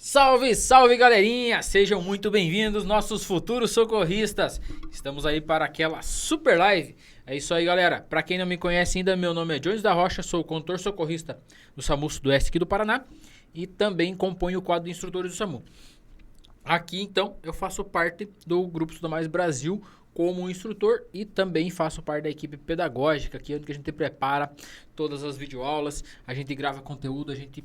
Salve, salve galerinha! Sejam muito bem-vindos, nossos futuros socorristas. Estamos aí para aquela super live. É isso aí, galera. Para quem não me conhece ainda, meu nome é Jones da Rocha, sou o condutor socorrista do SAMU Sudoeste aqui do Paraná e também componho o quadro de instrutores do SAMU. Aqui, então, eu faço parte do Grupo Estuda Mais Brasil como instrutor e também faço parte da equipe pedagógica, aqui onde a gente prepara todas as videoaulas, a gente grava conteúdo, a gente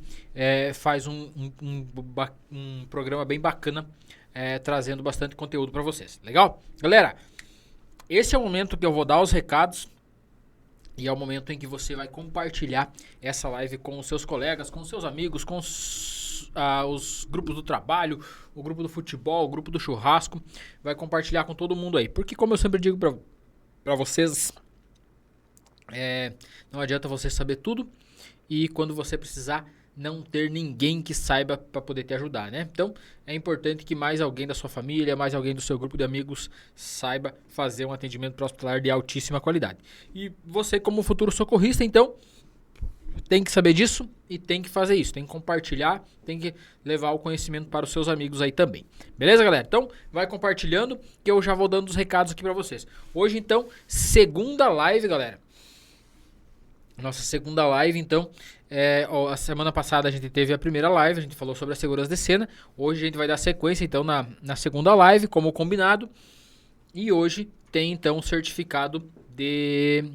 faz um programa bem bacana, trazendo bastante conteúdo para vocês. Legal? Galera, esse é o momento que eu vou dar os recados e é o momento em que você vai compartilhar essa live com os seus colegas, com os seus amigos, com os grupos do trabalho, o grupo do futebol, o grupo do churrasco, vai compartilhar com todo mundo aí. Porque como eu sempre digo pra vocês, não adianta você saber tudo e quando você precisar não ter ninguém que saiba para poder te ajudar, né? Então é importante que mais alguém da sua família, mais alguém do seu grupo de amigos saiba fazer um atendimento pré-hospitalar de altíssima qualidade. E você como futuro socorrista, então, tem que saber disso e tem que fazer isso, tem que compartilhar, tem que levar o conhecimento para os seus amigos aí também. Beleza, galera? Então, vai compartilhando que eu já vou dando os recados aqui para vocês. Hoje, então, segunda live, galera. Nossa segunda live, então, a semana passada a gente teve a primeira live, a gente falou sobre a segurança de cena. Hoje a gente vai dar sequência, então, na segunda live, como combinado. E hoje tem, então, o certificado de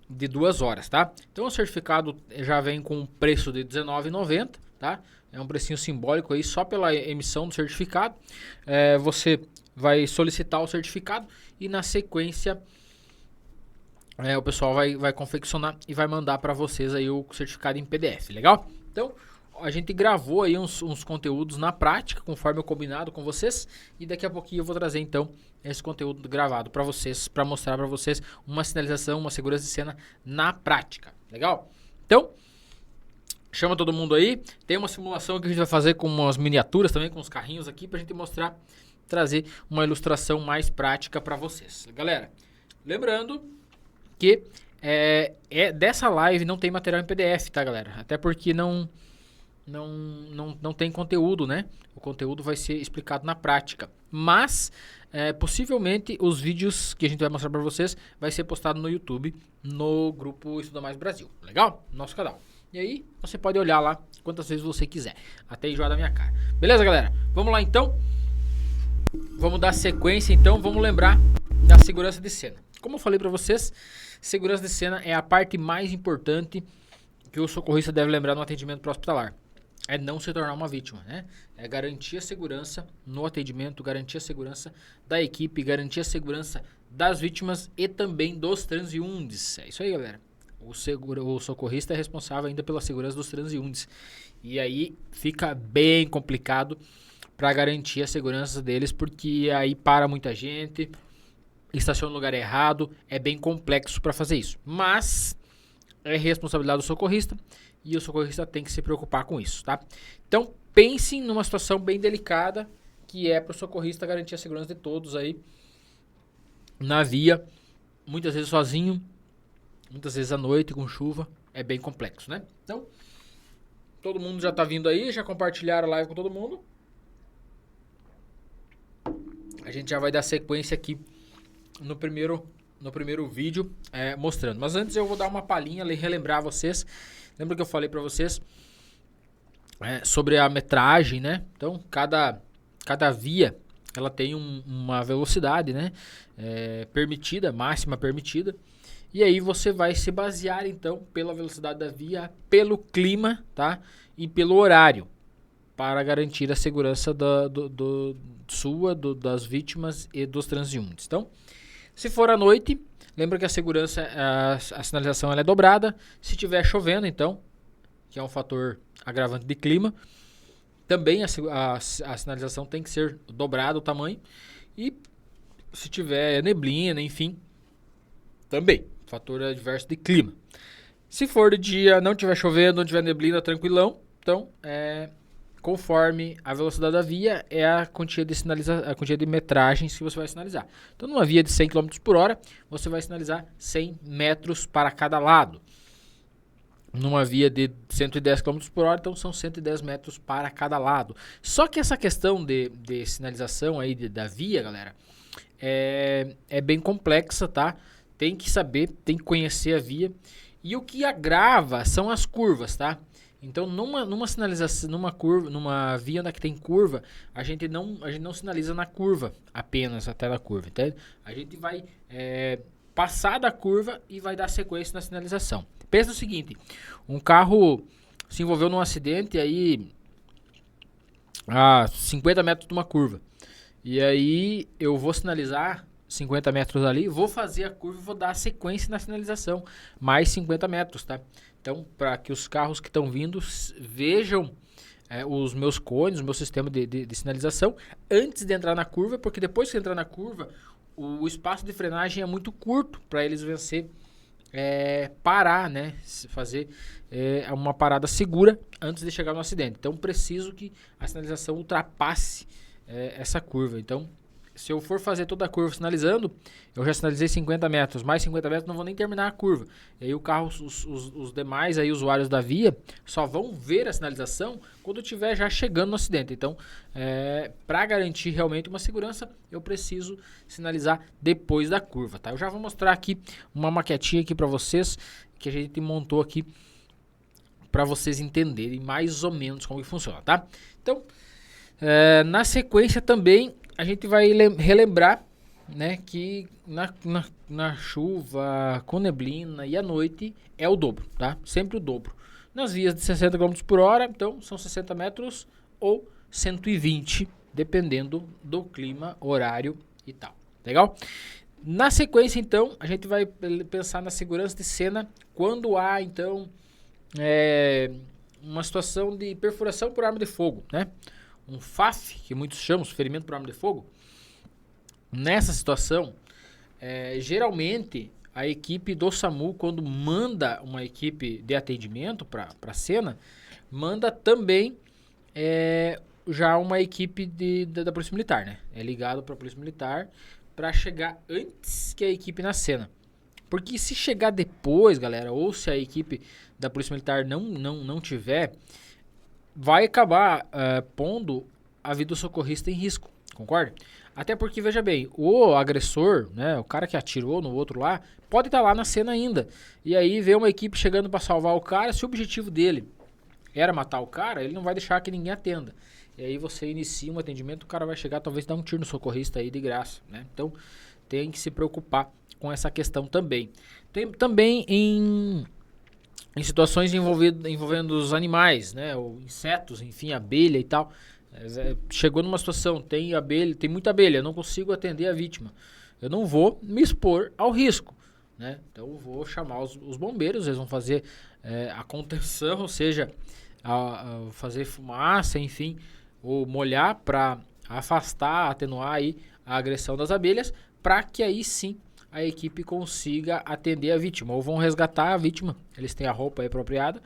2 horas, tá? Então o certificado já vem com um preço de R$19,90, tá? É um precinho simbólico aí só pela emissão do certificado. Você vai solicitar o certificado e na sequência o pessoal vai confeccionar e vai mandar para vocês aí o certificado em PDF, legal? Então a gente gravou aí uns conteúdos na prática, conforme eu combinado com vocês, e daqui a pouquinho eu vou trazer então esse conteúdo gravado para vocês, para mostrar para vocês uma sinalização, uma segurança de cena na prática, legal? Então, chama todo mundo aí, tem uma simulação que a gente vai fazer com umas miniaturas também, com os carrinhos aqui, pra gente mostrar, trazer uma ilustração mais prática para vocês. Galera, lembrando que dessa live não tem material em PDF, tá galera? Até porque não tem conteúdo, né? O conteúdo vai ser explicado na prática. Mas, possivelmente, os vídeos que a gente vai mostrar para vocês vai ser postado no YouTube, no grupo Estuda Mais Brasil. Legal? Nosso canal. E aí, você pode olhar lá quantas vezes você quiser. Até enjoar da minha cara. Beleza, galera? Vamos lá, então? Vamos dar sequência, então. Vamos lembrar da segurança de cena. Como eu falei para vocês, segurança de cena é a parte mais importante que o socorrista deve lembrar no atendimento pré-hospitalar. É não se tornar uma vítima, né? É garantir a segurança no atendimento, garantir a segurança da equipe, garantir a segurança das vítimas e também dos transeuntes. É isso aí, galera. O socorrista é responsável ainda pela segurança dos transeuntes. E aí fica bem complicado para garantir a segurança deles, porque aí para muita gente, estaciona no lugar errado, é bem complexo para fazer isso. Mas é responsabilidade do socorrista e o socorrista tem que se preocupar com isso, tá? Então, pensem numa situação bem delicada que é para o socorrista garantir a segurança de todos aí na via, muitas vezes sozinho, muitas vezes à noite com chuva, é bem complexo, né? Então, todo mundo já tá vindo aí, já compartilharam a live com todo mundo. A gente já vai dar sequência aqui no primeiro vídeo mostrando. Mas antes eu vou dar uma palhinha e relembrar vocês. Lembra que eu falei para vocês sobre a metragem, né? Então, cada via ela tem uma velocidade, né? Permitida, máxima permitida. E aí você vai se basear, então, pela velocidade da via, pelo clima, tá? E pelo horário, para garantir a segurança das vítimas e dos transeuntes. Então, se for à noite, lembra que a segurança, a sinalização ela é dobrada. Se estiver chovendo, então, que é um fator agravante de clima, também a sinalização tem que ser dobrada o tamanho. E se tiver neblina, enfim, também, fator adverso de clima. Se for de dia, não estiver chovendo, não tiver neblina, tranquilão, então, conforme a velocidade da via, é a quantia de metragens que você vai sinalizar. Então, numa via de 100 km por hora, você vai sinalizar 100 metros para cada lado. numa via de 110 km por hora, então são 110 metros para cada lado. Só que essa questão de sinalização aí da via, galera, é bem complexa, tá? Tem que saber, tem que conhecer a via. E o que agrava são as curvas, tá? Então, numa sinalização, numa via onde tem curva, a gente não sinaliza na curva, apenas até na curva, entende? A gente vai passar da curva e vai dar sequência na sinalização. Pensa o seguinte, um carro se envolveu num acidente aí a 50 metros de uma curva. E aí eu vou sinalizar 50 metros ali, vou fazer a curva e vou dar a sequência na sinalização, mais 50 metros, tá? Então, para que os carros que estão vindo vejam os meus cones, o meu sistema de sinalização antes de entrar na curva, porque depois que entrar na curva, o espaço de frenagem é muito curto para eles vencer, parar, né? Fazer uma parada segura antes de chegar no acidente. Então, preciso que a sinalização ultrapasse essa curva. Então, se eu for fazer toda a curva sinalizando, eu já sinalizei 50 metros, mais 50 metros, não vou nem terminar a curva. E aí o carro, os demais aí, usuários da via só vão ver a sinalização quando estiver já chegando no acidente. Então, para garantir realmente uma segurança, eu preciso sinalizar depois da curva, tá? Eu já vou mostrar aqui uma maquetinha aqui para vocês, que a gente montou aqui para vocês entenderem mais ou menos como que funciona, tá? Então, na sequência também a gente vai relembrar, né, que na chuva, com neblina e à noite é o dobro, tá? Sempre o dobro. Nas vias de 60 km por hora, então são 60 metros ou 120, dependendo do clima, horário e tal. Legal? Na sequência, então, a gente vai pensar na segurança de cena quando há, então, uma situação de perfuração por arma de fogo, né? Um FAF, que muitos chamam, ferimento por arma de fogo. Nessa situação, geralmente a equipe do SAMU, quando manda uma equipe de atendimento para a cena, manda também já uma equipe da Polícia Militar, né? É ligado para a Polícia Militar para chegar antes que a equipe na cena. Porque se chegar depois, galera, ou se a equipe da Polícia Militar não tiver, vai acabar pondo a vida do socorrista em risco, concorda? Até porque, veja bem, o agressor, né, o cara que atirou no outro lá, pode estar lá na cena ainda. E aí vê uma equipe chegando para salvar o cara, se o objetivo dele era matar o cara, ele não vai deixar que ninguém atenda. E aí você inicia um atendimento, o cara vai chegar, talvez dar um tiro no socorrista aí de graça, né? Então, tem que se preocupar com essa questão também. Tem também em situações envolvendo os animais, né, ou insetos, enfim, abelha e tal. Chegou numa situação, tem abelha, tem muita abelha, eu não consigo atender a vítima. Eu não vou me expor ao risco, né? Então eu vou chamar os bombeiros, eles vão fazer a contenção, ou seja, fazer fumaça, enfim, ou molhar para afastar, atenuar aí a agressão das abelhas, para que aí sim a equipe consiga atender a vítima, ou vão resgatar a vítima, eles têm a roupa aí apropriada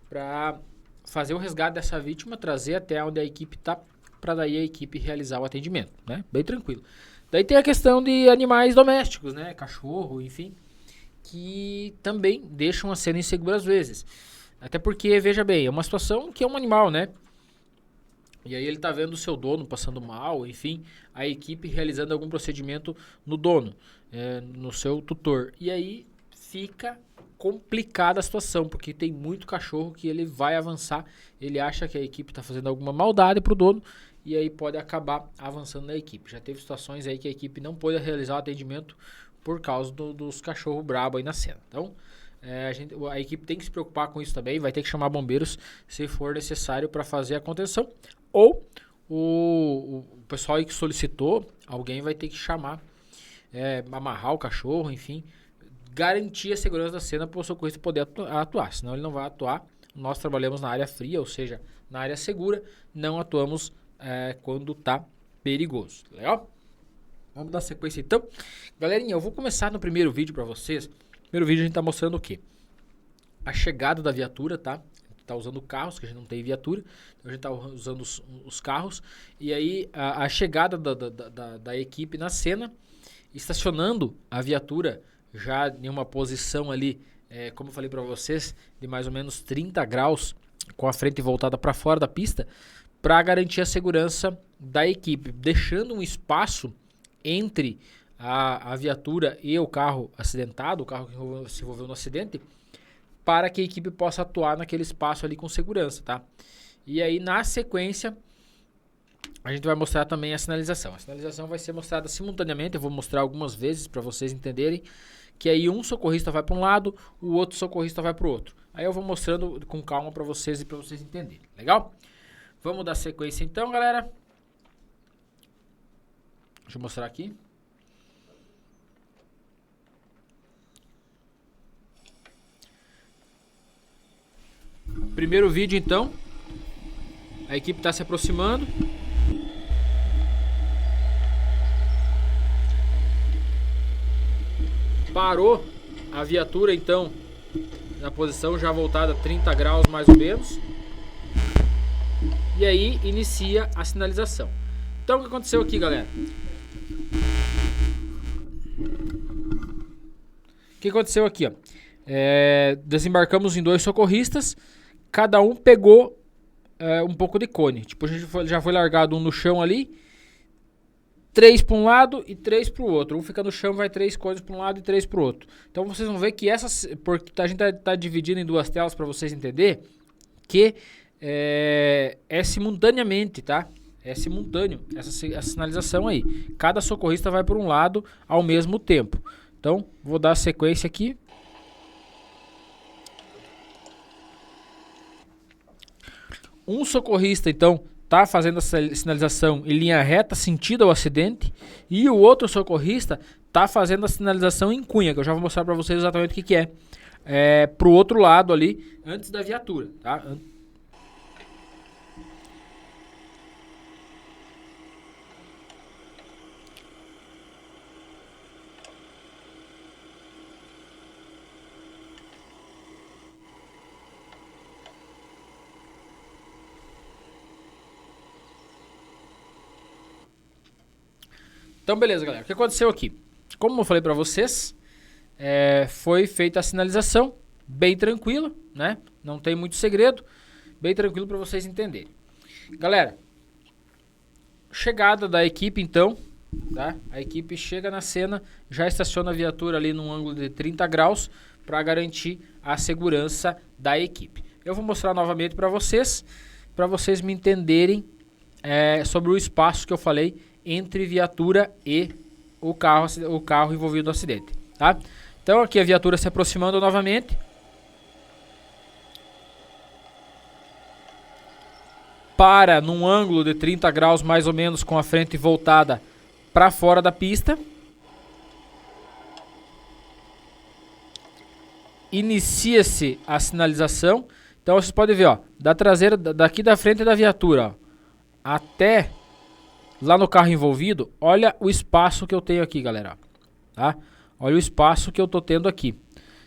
para fazer o resgate dessa vítima, trazer até onde a equipe está, para daí a equipe realizar o atendimento, né? Bem tranquilo. Daí tem a questão de animais domésticos, né? Cachorro, enfim, que também deixam a cena insegura às vezes. Até porque, veja bem, é uma situação que é um animal, né? E aí ele tá vendo o seu dono passando mal, enfim, a equipe realizando algum procedimento no dono, no seu tutor. E aí fica complicada a situação, porque tem muito cachorro que ele vai avançar, ele acha que a equipe está fazendo alguma maldade pro dono, e aí pode acabar avançando na equipe. Já teve situações aí que a equipe não pôde realizar o atendimento por causa dos cachorros brabo aí na cena. Então, a equipe tem que se preocupar com isso também, vai ter que chamar bombeiros se for necessário para fazer a contenção, ou o pessoal aí que solicitou, alguém vai ter que chamar, amarrar o cachorro, enfim, garantir a segurança da cena para o socorrista poder atuar, senão ele não vai atuar. Nós trabalhamos na área fria, ou seja, na área segura, não atuamos quando está perigoso, legal? Vamos dar sequência então. Galerinha, eu vou começar no primeiro vídeo para vocês. No primeiro vídeo a gente está mostrando o quê? A chegada da viatura, tá? A gente está usando carros, que a gente não tem viatura, então a gente está usando os carros. E aí a chegada da equipe na cena, estacionando a viatura já em uma posição ali como eu falei para vocês, de mais ou menos 30 graus, com a frente voltada para fora da pista, para garantir a segurança da equipe, deixando um espaço entre a viatura e o carro acidentado, o carro que se envolveu no acidente, para que a equipe possa atuar naquele espaço ali com segurança, tá? E aí, na sequência, a gente vai mostrar também a sinalização. A sinalização vai ser mostrada simultaneamente, eu vou mostrar algumas vezes para vocês entenderem, que aí um socorrista vai para um lado, o outro socorrista vai para o outro. Aí eu vou mostrando com calma para vocês e para vocês entenderem, legal? Vamos dar sequência então, galera. Deixa eu mostrar aqui. Primeiro vídeo então. A equipe está se aproximando. Parou a viatura então na posição já voltada a 30 graus mais ou menos. E aí inicia a sinalização. Então o que aconteceu aqui, galera? O que aconteceu aqui, ó? Desembarcamos em 2 socorristas. Cada um pegou um pouco de cone. Tipo, a gente já foi largado um no chão ali. 3 para um lado e 3 para o outro. Um fica no chão, vai 3 cones para um lado e 3 para o outro. Então vocês vão ver que porque a gente tá dividindo em 2 telas para vocês entenderem que é simultaneamente, tá? É simultâneo essa sinalização aí. Cada socorrista vai por um lado ao mesmo tempo. Então, vou dar a sequência aqui. Um socorrista, então, tá fazendo a sinalização em linha reta, sentido ao acidente. E o outro socorrista tá fazendo a sinalização em cunha, que eu já vou mostrar para vocês exatamente o que é. Pro outro lado ali, antes da viatura, tá? Então, beleza, galera. O que aconteceu aqui? Como eu falei pra vocês, foi feita a sinalização, bem tranquilo, né? Não tem muito segredo, bem tranquilo pra vocês entenderem. Galera, chegada da equipe, então, tá? A equipe chega na cena, já estaciona a viatura ali num ângulo de 30 graus para garantir a segurança da equipe. Eu vou mostrar novamente para vocês me entenderem sobre o espaço que eu falei entre viatura e o carro envolvido no acidente, tá? Então aqui a viatura se aproximando novamente. Para num ângulo de 30 graus mais ou menos com a frente voltada para fora da pista. Inicia-se a sinalização. Então vocês podem ver, ó, da traseira, daqui da frente da viatura, ó, até lá no carro envolvido, olha o espaço que eu tenho aqui, galera, tá? Olha o espaço que eu tô tendo aqui.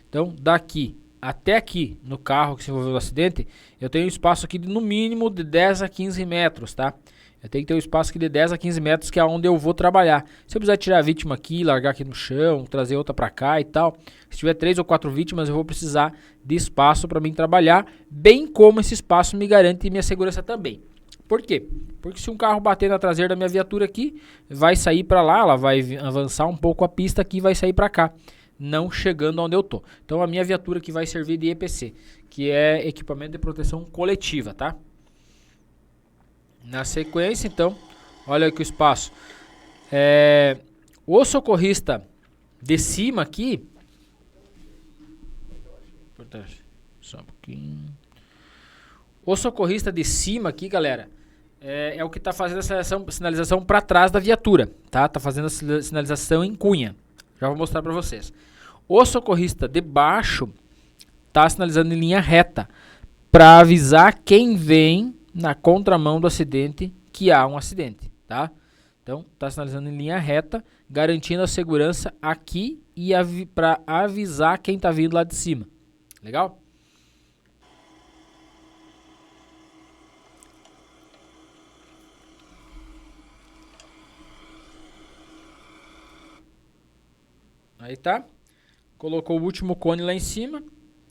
Então, daqui até aqui no carro que se envolveu no acidente, eu tenho um espaço aqui de no mínimo de 10 a 15 metros, tá? Eu tenho que ter um espaço aqui de 10 a 15 metros, que é onde eu vou trabalhar. Se eu precisar tirar a vítima aqui, largar aqui no chão, trazer outra pra cá e tal, se tiver 3 ou 4 vítimas, eu vou precisar de espaço para mim trabalhar, bem como esse espaço me garante minha segurança também. Por quê? Porque se um carro bater na traseira da minha viatura aqui, vai sair para lá, ela vai avançar um pouco a pista aqui e vai sair para cá, não chegando onde eu tô. Então a minha viatura que vai servir de EPC, que é equipamento de proteção coletiva, tá? Na sequência, então, olha aqui o espaço. O socorrista de cima aqui, só um pouquinho. O socorrista de cima aqui, galera, é o que está fazendo a sinalização para trás da viatura, tá? Tá fazendo a sinalização em cunha. Já vou mostrar para vocês. O socorrista de baixo tá sinalizando em linha reta para avisar quem vem na contramão do acidente que há um acidente, tá? Então, tá sinalizando em linha reta, garantindo a segurança aqui e para avisar quem tá vindo lá de cima. Legal? Aí tá. colocou o último cone lá em cima,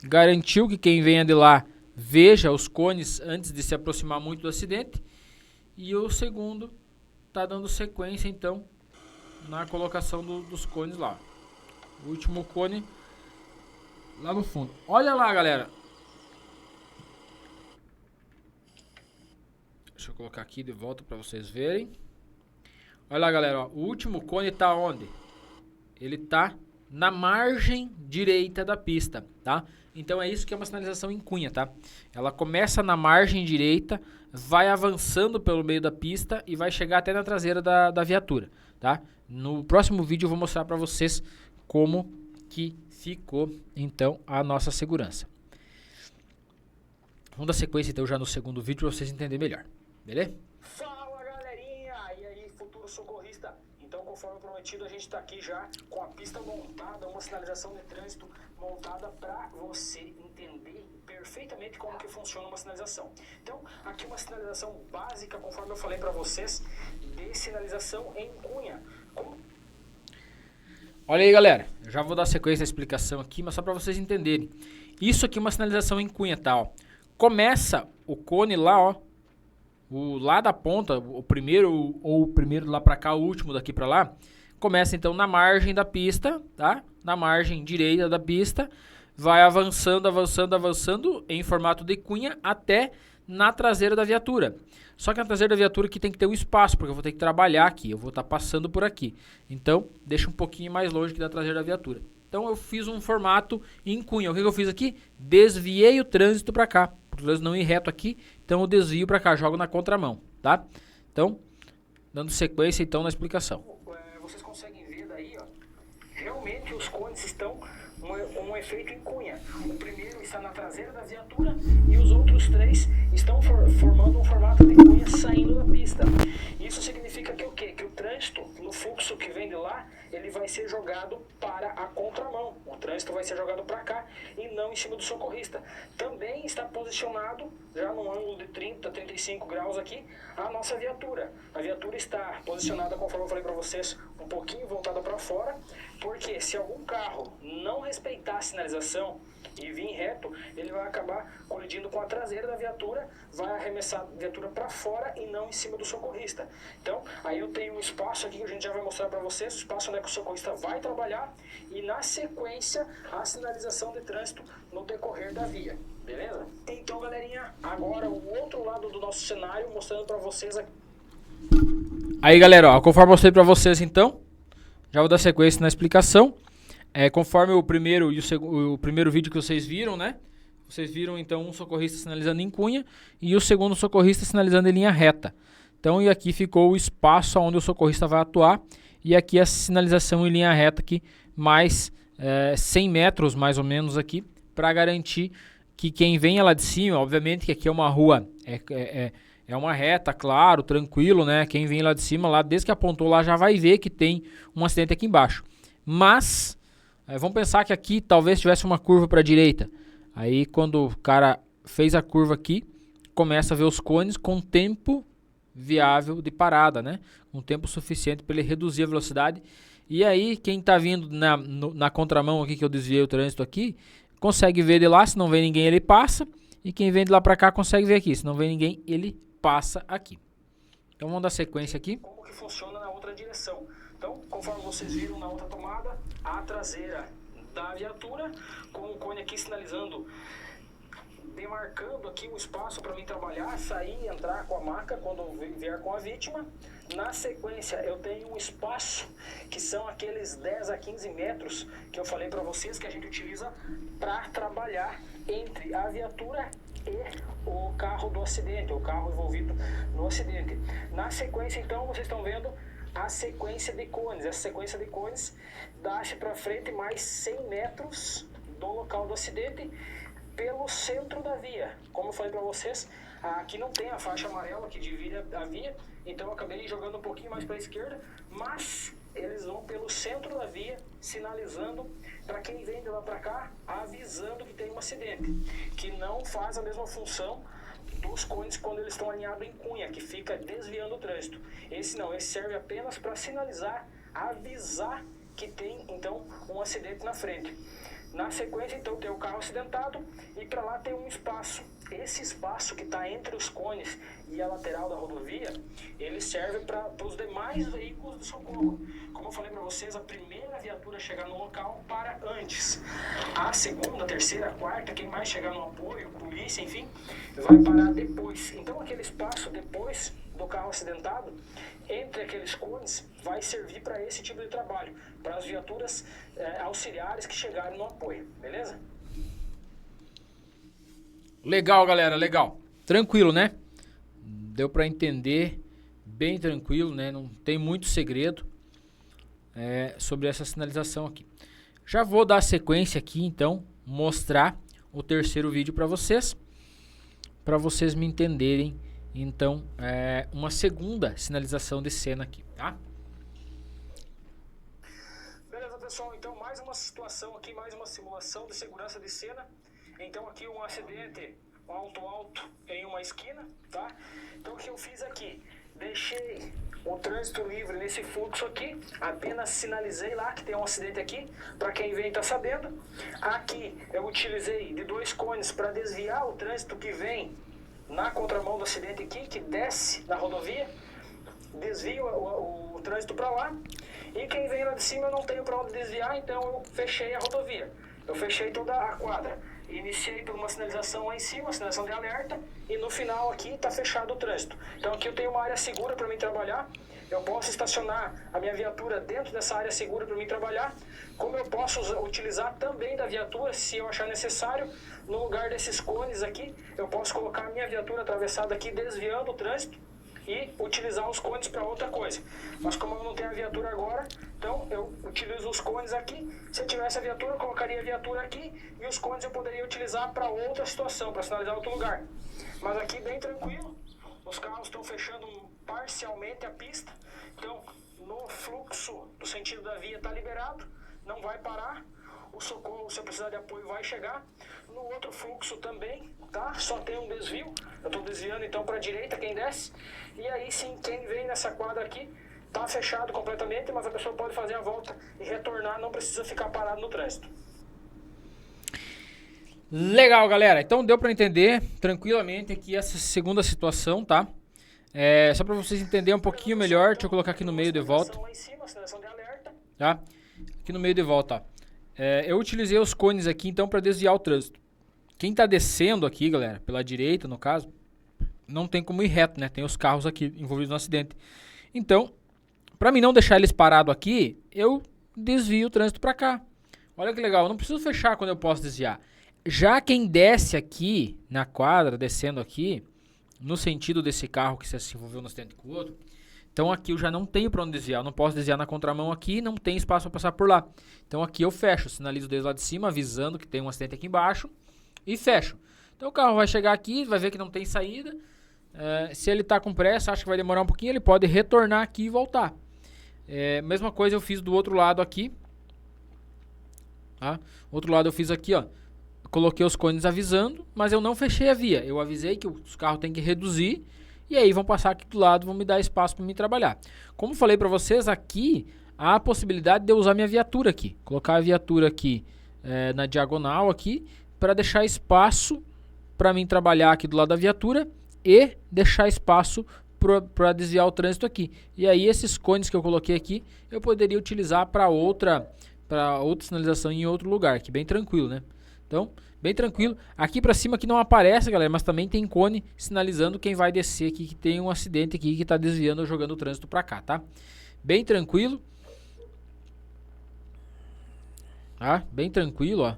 garantiu que quem venha de lá veja os cones antes de se aproximar muito do acidente, e o segundo está dando sequência então na colocação dos cones lá. O último cone lá no fundo. Olha lá, galera. Deixa eu colocar aqui de volta para vocês verem. Olha lá, galera, ó. O último cone está onde? Ele está na margem direita da pista, tá? Então é isso que é uma sinalização em cunha, tá? Ela começa na margem direita, vai avançando pelo meio da pista e vai chegar até na traseira da viatura, tá? No próximo vídeo eu vou mostrar para vocês como que ficou, então, a nossa segurança. Vamos dar sequência, então, já no segundo vídeo para vocês entenderem melhor, beleza? Fala, galerinha! E aí, futuro socorrista? Então, conforme prometido, a gente está aqui já com a pista montada, uma sinalização de trânsito montada para você entender perfeitamente como que funciona uma sinalização. Então, aqui uma sinalização básica, conforme eu falei para vocês, de sinalização em cunha. Olha aí, galera, eu já vou dar sequência à explicação aqui, mas só para vocês entenderem. Isso aqui é uma sinalização em cunha, tá? Ó. Começa o cone lá, ó, o lá da ponta, o primeiro ou o primeiro lá para cá, o último daqui para lá, começa então na margem da pista, tá? Na margem direita da pista, vai avançando, avançando, avançando em formato de cunha até na traseira da viatura. Só que na traseira da viatura aqui tem que ter um espaço, porque eu vou ter que trabalhar aqui, eu vou estar passando por aqui. Então, deixa um pouquinho mais longe que da traseira da viatura. Então, eu fiz um formato em cunha. O que eu fiz aqui? Desviei o trânsito para cá, para o trânsito não ir reto aqui. Então, eu desvio para cá, jogo na contramão, tá? Então, dando sequência então na explicação. Vocês conseguem ver daí, ó, realmente os cones estão um efeito em cunha. O primeiro está na traseira da viatura e os outros três estão formando um formato de cunha saindo da pista. Isso significa que o quê? Que o trânsito, no fluxo que vem de lá, ele vai ser jogado para a contramão. O trânsito vai ser jogado para cá e não em cima do socorrista. Também está posicionado, já no ângulo de 30, 35 graus aqui, a nossa viatura. A viatura está posicionada, conforme eu falei para vocês, um pouquinho voltada para fora, porque se algum carro não respeitar a sinalização e vir reto, ele vai acabar colidindo com a traseira da viatura, vai arremessar a viatura para fora e não em cima do socorrista. Então, aí eu tenho um espaço aqui que a gente já vai mostrar para vocês, o espaço onde o socorrista vai trabalhar e na sequência a sinalização de trânsito no decorrer da via, beleza? Então, galerinha, agora o outro lado do nosso cenário, mostrando para vocês aqui. Aí, galera, ó, conforme eu mostrei para vocês então, já vou dar sequência na explicação. Conforme o primeiro e o primeiro vídeo que vocês viram, né? Vocês viram então um socorrista sinalizando em cunha e o segundo socorrista sinalizando em linha reta. Então, e aqui ficou o espaço onde o socorrista vai atuar e aqui a sinalização em linha reta aqui, mais 100 metros mais ou menos aqui, para garantir que quem venha lá de cima, obviamente que aqui é uma rua, é uma reta, claro, tranquilo, né? Quem vem lá de cima, lá desde que apontou lá, já vai ver que tem um acidente aqui embaixo. Mas, vamos pensar que aqui talvez tivesse uma curva para a direita. Aí, quando o cara fez a curva aqui, começa a ver os cones com tempo viável de parada, né? Um tempo suficiente para ele reduzir a velocidade. E aí, quem está vindo na contramão aqui, que eu desviei o trânsito aqui, consegue ver de lá. Se não vê ninguém, ele passa. E quem vem de lá para cá consegue ver aqui. Se não vê ninguém, ele passa aqui. Então vamos dar sequência aqui. Como que funciona na outra direção? Então, conforme vocês viram na outra tomada, a traseira da viatura, com o cone aqui sinalizando, demarcando aqui o espaço para mim trabalhar, sair e entrar com a maca quando vier com a vítima. Na sequência, eu tenho um espaço que são aqueles 10 a 15 metros que eu falei para vocês que a gente utiliza para trabalhar entre a viatura e o carro do acidente, o carro envolvido no acidente. Na sequência, então, vocês estão vendo a sequência de cones. Essa sequência de cones dá-se para frente mais 100 metros do local do acidente pelo centro da via. Como eu falei para vocês, aqui não tem a faixa amarela que divide a via, então eu acabei jogando um pouquinho mais para a esquerda, mas eles vão pelo centro da via, sinalizando para quem vem de lá para cá, avisando que tem um acidente, que não faz a mesma função dos cones quando eles estão alinhados em cunha, que fica desviando o trânsito. Esse não, esse serve apenas para sinalizar, avisar que tem então um acidente na frente. Na sequência, então, tem o carro acidentado e para lá tem um espaço. Esse espaço que está entre os cones e a lateral da rodovia, ele serve para os demais veículos de socorro. Como eu falei para vocês, a primeira viatura a chegar no local para antes. A segunda, a terceira, a quarta, quem mais chegar no apoio, polícia, enfim, vai parar depois. Então, aquele espaço depois do carro acidentado, entre aqueles cones, vai servir para esse tipo de trabalho, para as viaturas auxiliares que chegarem no apoio, beleza? Legal, galera, legal. Tranquilo, né? Deu para entender, bem tranquilo, né? Não tem muito segredo sobre essa sinalização aqui. Já vou dar sequência aqui, então, mostrar o terceiro vídeo para vocês me entenderem. Então, uma segunda sinalização de cena aqui, tá? Beleza, pessoal. Então, mais uma situação aqui, mais uma simulação de segurança de cena. Então, aqui um acidente alto em uma esquina, tá? Então, o que eu fiz aqui? Deixei o trânsito livre nesse fluxo aqui, apenas sinalizei lá que tem um acidente aqui, para quem vem tá sabendo. Aqui, eu utilizei de 2 cones para desviar o trânsito que vem na contramão do acidente aqui, que desce na rodovia, desvio o trânsito para lá, e quem vem lá de cima eu não tenho para onde desviar, então eu fechei a rodovia, eu fechei toda a quadra, iniciei por uma sinalização lá em cima, sinalização de alerta, e no final aqui está fechado o trânsito. Então aqui eu tenho uma área segura para mim trabalhar, eu posso estacionar a minha viatura dentro dessa área segura para mim trabalhar, como eu posso utilizar também da viatura, se eu achar necessário, no lugar desses cones aqui, eu posso colocar a minha viatura atravessada aqui, desviando o trânsito, e utilizar os cones para outra coisa. Mas como eu não tenho a viatura agora, então eu utilizo os cones aqui. Se eu tivesse a viatura, eu colocaria a viatura aqui, e os cones eu poderia utilizar para outra situação, para sinalizar outro lugar. Mas aqui bem tranquilo, os carros estão fechando parcialmente a pista, então no fluxo do sentido da via está liberado, não vai parar. O socorro, se eu precisar de apoio, vai chegar. No outro fluxo também, tá? Só tem um desvio. Eu estou desviando então para a direita quem desce. E aí sim, quem vem nessa quadra aqui, tá fechado completamente, mas a pessoa pode fazer a volta e retornar, não precisa ficar parado no trânsito. Legal, galera. Então deu para entender tranquilamente aqui essa segunda situação, tá? Só para vocês entenderem um pouquinho melhor, deixa eu colocar aqui no meio de volta. Tá? Aqui no meio de volta, ó. Eu utilizei os cones aqui, então, para desviar o trânsito. Quem tá descendo aqui, galera, pela direita, no caso, não tem como ir reto, né? Tem os carros aqui envolvidos no acidente. Então, para mim não deixar eles parados aqui, eu desvio o trânsito para cá. Olha que legal, eu não preciso fechar quando eu posso desviar. Já quem desce aqui na quadra, descendo aqui, no sentido desse carro que se envolveu no acidente com o outro, então aqui eu já não tenho para onde desviar, eu não posso desviar na contramão aqui, não tem espaço para passar por lá. Então aqui eu fecho, sinalizo desde lá de cima, avisando que tem um acidente aqui embaixo e fecho. Então o carro vai chegar aqui, vai ver que não tem saída, se ele está com pressa, acha que vai demorar um pouquinho, ele pode retornar aqui e voltar. Mesma coisa eu fiz do outro lado aqui, tá? Outro lado eu fiz aqui, ó, coloquei os cones avisando, mas eu não fechei a via, eu avisei que os carros têm que reduzir. E aí vão passar aqui do lado, vão me dar espaço para mim trabalhar. Como falei para vocês, aqui há a possibilidade de eu usar minha viatura aqui. Colocar a viatura aqui na diagonal aqui, para deixar espaço para mim trabalhar aqui do lado da viatura e deixar espaço para desviar o trânsito aqui. E aí esses cones que eu coloquei aqui, eu poderia utilizar para outra sinalização em outro lugar, que bem tranquilo, né? Então, bem tranquilo. Aqui pra cima aqui não aparece, galera, mas também tem cone sinalizando quem vai descer aqui, que tem um acidente aqui que tá desviando ou jogando o trânsito pra cá, tá? Bem tranquilo. Tá? Bem tranquilo, ó.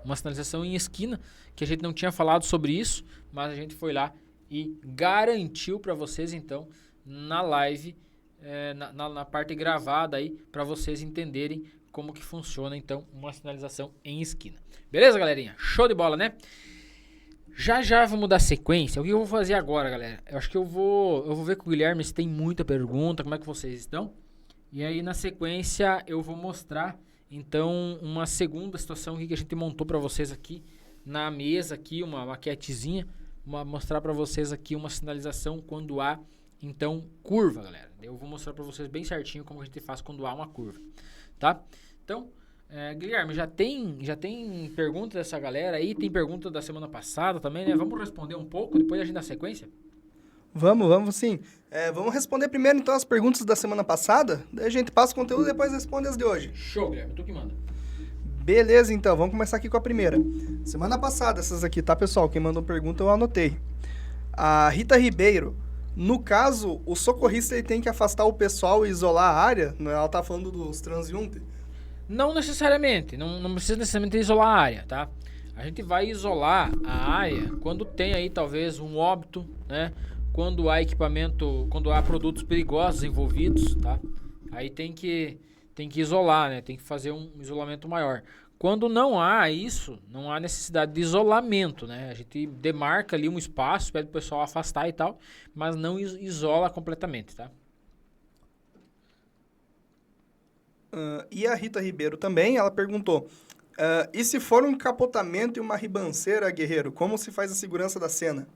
Uma sinalização em esquina, que a gente não tinha falado sobre isso, mas a gente foi lá e garantiu pra vocês, então, na live, na parte gravada aí, pra vocês entenderem como que funciona, então, uma sinalização em esquina. Beleza, galerinha? Show de bola, né? Já vamos dar sequência. O que eu vou fazer agora, galera? Eu acho que eu vou ver com o Guilherme se tem muita pergunta, como é que vocês estão. E aí, na sequência, eu vou mostrar, então, uma segunda situação aqui que a gente montou para vocês aqui na mesa, aqui, uma maquetezinha, mostrar para vocês aqui uma sinalização quando há, então, curva, galera. Eu vou mostrar para vocês bem certinho como a gente faz quando há uma curva. tá? Então, Guilherme, já tem pergunta dessa galera aí, tem pergunta da semana passada também, né? Vamos responder um pouco, depois a gente dá sequência? Vamos sim. Vamos responder primeiro, então, as perguntas da semana passada, daí a gente passa o conteúdo e depois responde as de hoje. Show, Guilherme, tu que manda. Beleza, então, vamos começar aqui com a primeira. Semana passada, essas aqui, tá, pessoal? Quem mandou pergunta eu anotei. A Rita Ribeiro. No caso, o socorrista ele tem que afastar o pessoal e isolar a área? Ela tá falando dos transeuntes. Não necessariamente, não precisa necessariamente isolar a área, tá? A gente vai isolar a área quando tem aí talvez um óbito, né? Quando há equipamento, quando há produtos perigosos envolvidos, tá? Aí tem que isolar, né? Tem que fazer um isolamento maior. Quando não há isso, não há necessidade de isolamento, né? A gente demarca ali um espaço, pede pro pessoal afastar e tal, mas não isola completamente, tá? E a Rita Ribeiro também, ela perguntou, e se for um capotamento e uma ribanceira, guerreiro, como se faz a segurança da cena?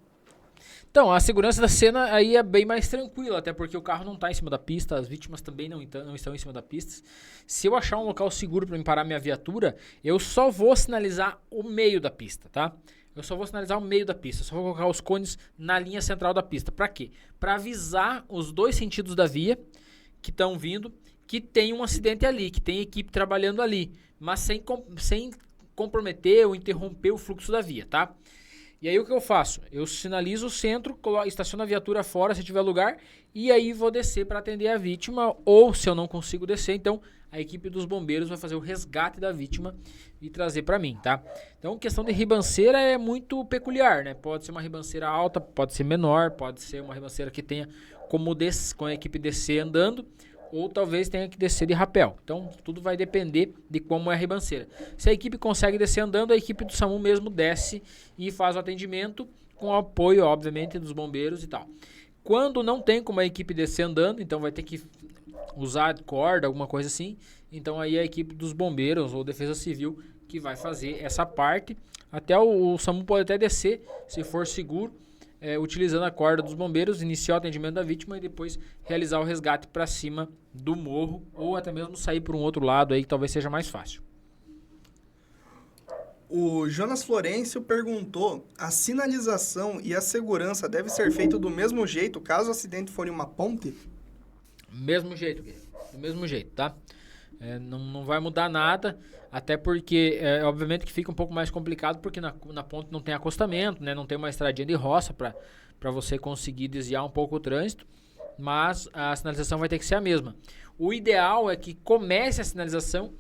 Então, a segurança da cena aí é bem mais tranquila, até porque o carro não está em cima da pista, as vítimas também não estão em cima da pista. Se eu achar um local seguro para me parar minha viatura, eu só vou sinalizar o meio da pista, tá? Eu só vou sinalizar o meio da pista, só vou colocar os cones na linha central da pista. Para quê? Para avisar os dois sentidos da via que estão vindo que tem um acidente ali, que tem equipe trabalhando ali, mas sem comprometer ou interromper o fluxo da via, tá? E aí o que eu faço? Eu sinalizo o centro, estaciono a viatura fora se tiver lugar e aí vou descer para atender a vítima, ou se eu não consigo descer, então a equipe dos bombeiros vai fazer o resgate da vítima e trazer para mim, tá? Então questão de ribanceira é muito peculiar, né? Pode ser uma ribanceira alta, pode ser menor, pode ser uma ribanceira que tenha como com a equipe descer andando, ou talvez tenha que descer de rapel. Então, tudo vai depender de como é a ribanceira. Se a equipe consegue descer andando, a equipe do SAMU mesmo desce e faz o atendimento com o apoio, obviamente, dos bombeiros e tal. Quando não tem como a equipe descer andando, então vai ter que usar corda, alguma coisa assim, então aí a equipe dos bombeiros ou defesa civil que vai fazer essa parte. Até o SAMU pode até descer, se for seguro, utilizando a corda dos bombeiros, iniciar o atendimento da vítima e depois realizar o resgate para cima do morro ou até mesmo sair por um outro lado aí que talvez seja mais fácil. O Jonas Florencio perguntou, a sinalização e a segurança deve ser feito do mesmo jeito caso o acidente for em uma ponte? Mesmo jeito, do mesmo jeito, tá? Não vai mudar nada, até porque, obviamente que fica um pouco mais complicado, porque na ponte não tem acostamento, né? Não tem uma estradinha de roça para você conseguir desviar um pouco o trânsito, mas a sinalização vai ter que ser a mesma. O ideal é que comece a sinalização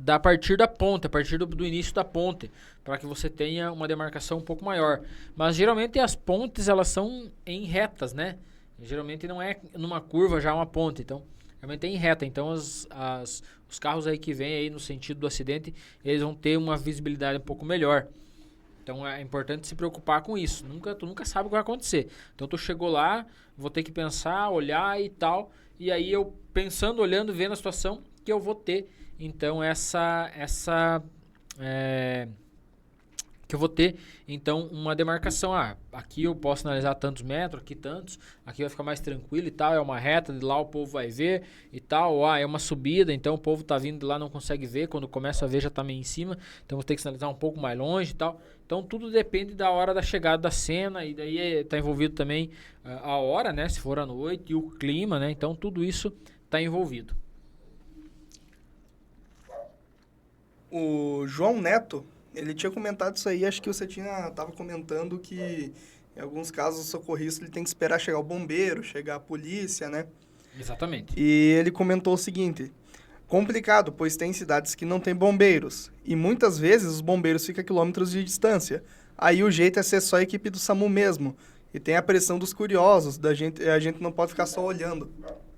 a partir da ponte, a partir do início da ponte, para que você tenha uma demarcação um pouco maior. Mas geralmente as pontes elas são em retas, né? Geralmente não é numa curva já uma ponte, então realmente é em reta. Então os carros aí que vêm aí no sentido do acidente, eles vão ter uma visibilidade um pouco melhor. Então é importante se preocupar com isso. Tu nunca sabe o que vai acontecer. Então tu chegou lá, vou ter que pensar, olhar e tal. E aí eu pensando, olhando, vendo a situação, que eu vou ter então que eu vou ter então uma demarcação. Aqui eu posso analisar tantos metros, aqui tantos, aqui vai ficar mais tranquilo e tal, é uma reta, de lá o povo vai ver e tal, é uma subida, então o povo tá vindo de lá, não consegue ver, quando começa a ver já tá meio em cima, então vou ter que sinalizar um pouco mais longe e tal. Então tudo depende da hora da chegada da cena, e daí tá envolvido também a hora, né, se for à noite, e o clima, né, então tudo isso tá envolvido. O João Neto, ele tinha comentado isso aí, acho que você tava comentando que em alguns casos o socorrista ele tem que esperar chegar o bombeiro, chegar a polícia, né? Exatamente. E ele comentou o seguinte, complicado, pois tem cidades que não tem bombeiros, e muitas vezes os bombeiros ficam a quilômetros de distância. Aí o jeito é ser só a equipe do SAMU mesmo, e tem a pressão dos curiosos, a gente não pode ficar só olhando.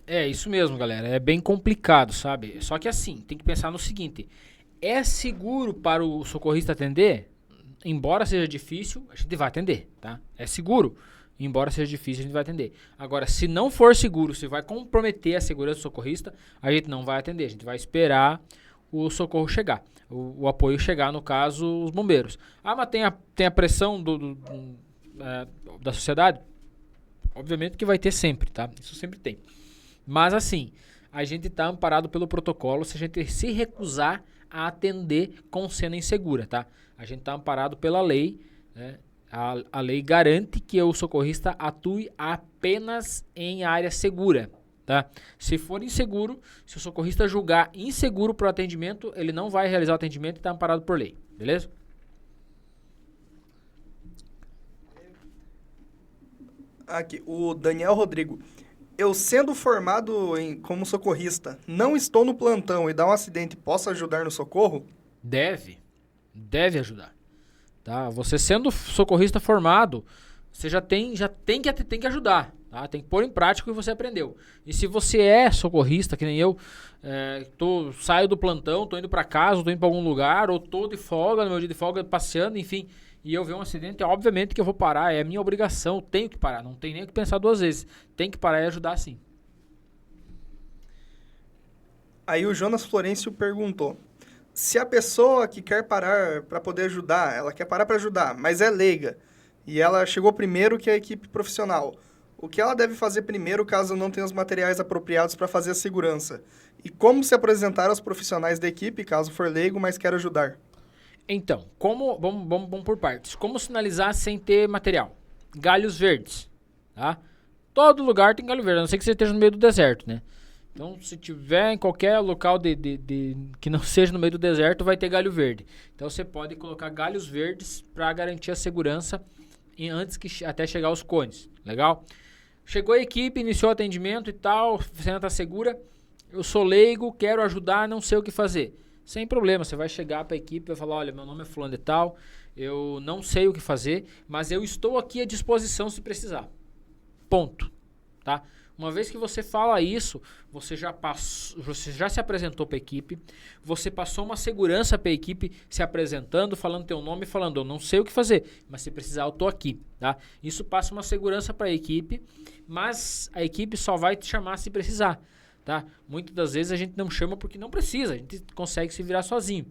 É isso mesmo, galera, é bem complicado, sabe? Só que assim, tem que pensar no seguinte... É seguro para o socorrista atender? Embora seja difícil, a gente vai atender, tá? É seguro. Embora seja difícil, a gente vai atender. Agora, se não for seguro, se vai comprometer a segurança do socorrista, a gente não vai atender. A gente vai esperar o socorro chegar. O apoio chegar, no caso, os bombeiros. Mas tem a pressão da sociedade? Obviamente que vai ter sempre, tá? Isso sempre tem. Mas assim... a gente está amparado pelo protocolo se a gente se recusar a atender com cena insegura, tá? A gente está amparado pela lei, né? A lei garante que o socorrista atue apenas em área segura, tá? Se for inseguro, se o socorrista julgar inseguro para o atendimento, ele não vai realizar o atendimento e está amparado por lei, beleza? Aqui, o Daniel Rodrigo. Eu sendo formado como socorrista, não estou no plantão e dá um acidente, posso ajudar no socorro? Deve ajudar, tá? Você sendo socorrista formado, você já tem que ajudar, tá? Tem que pôr em prática o que você aprendeu. E se você é socorrista, que nem eu, saio do plantão, tô indo para casa, ou tô indo para algum lugar, ou tô de folga, no meu dia de folga, passeando, enfim, e eu ver um acidente, obviamente que eu vou parar, é minha obrigação, eu tenho que parar, não tem nem que pensar duas vezes, tem que parar e ajudar sim. Aí o Jonas Florencio perguntou, se a pessoa que quer parar para poder ajudar, ela quer parar para ajudar, mas é leiga, e ela chegou primeiro que a equipe profissional, o que ela deve fazer primeiro caso não tenha os materiais apropriados para fazer a segurança? E como se apresentar aos profissionais da equipe, caso for leigo, mas quer ajudar? Então, vamos por partes. Como sinalizar sem ter material? Galhos verdes, tá? Todo lugar tem galho verde, a não ser que você esteja no meio do deserto, né? Então, se tiver em qualquer local que não seja no meio do deserto, vai ter galho verde. Então, você pode colocar galhos verdes para garantir a segurança antes que até chegar aos cones, legal? Chegou a equipe, iniciou o atendimento e tal, a cena está segura. Eu sou leigo, quero ajudar, não sei o que fazer. Sem problema, você vai chegar para a equipe e vai falar, olha, meu nome é fulano de tal, eu não sei o que fazer, mas eu estou aqui à disposição se precisar. Ponto, tá? Uma vez que você fala isso, você já se apresentou para a equipe, você passou uma segurança para a equipe se apresentando, falando teu nome e falando, eu não sei o que fazer, mas se precisar eu tô aqui, tá? Isso passa uma segurança para a equipe, mas a equipe só vai te chamar se precisar. Tá? Muitas das vezes a gente não chama porque não precisa, a gente consegue se virar sozinho.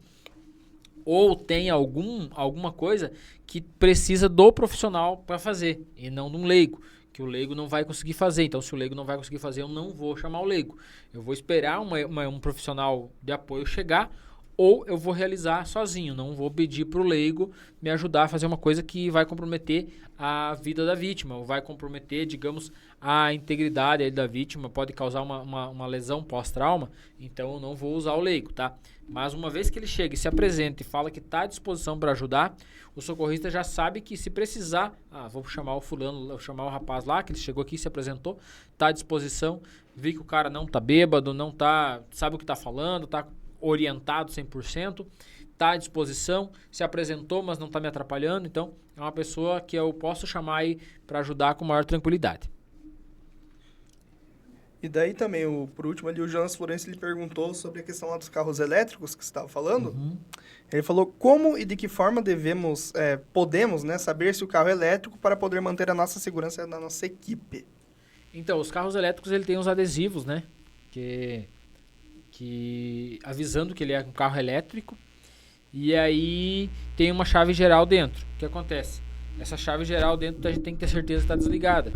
Ou tem alguma coisa que precisa do profissional para fazer e não de um leigo, que o leigo não vai conseguir fazer. Então, se o leigo não vai conseguir fazer, eu não vou chamar o leigo. Eu vou esperar um profissional de apoio chegar ou eu vou realizar sozinho. Não vou pedir para o leigo me ajudar a fazer uma coisa que vai comprometer a vida da vítima, ou vai comprometer, digamos, a integridade da vítima, pode causar uma lesão pós-trauma, então eu não vou usar o leigo, tá? Mas uma vez que ele chega e se apresenta e fala que está à disposição para ajudar, o socorrista já sabe que se precisar, vou chamar o fulano, vou chamar o rapaz lá, que ele chegou aqui, se apresentou, está à disposição, vi que o cara não tá bêbado, não tá, sabe o que tá falando, tá orientado 100%, está à disposição, se apresentou, mas não está me atrapalhando, então é uma pessoa que eu posso chamar aí para ajudar com maior tranquilidade. E daí também, por último ali, o Jonas Florencio ele perguntou sobre a questão lá dos carros elétricos que você estava falando. Uhum. Ele falou como e de que forma podemos, né, saber se o carro é elétrico para poder manter a nossa segurança na nossa equipe. Então, os carros elétricos ele tem os adesivos, né, que avisando que ele é um carro elétrico, e aí tem uma chave geral dentro. O que acontece? Essa chave geral dentro a gente tem que ter certeza que está desligada.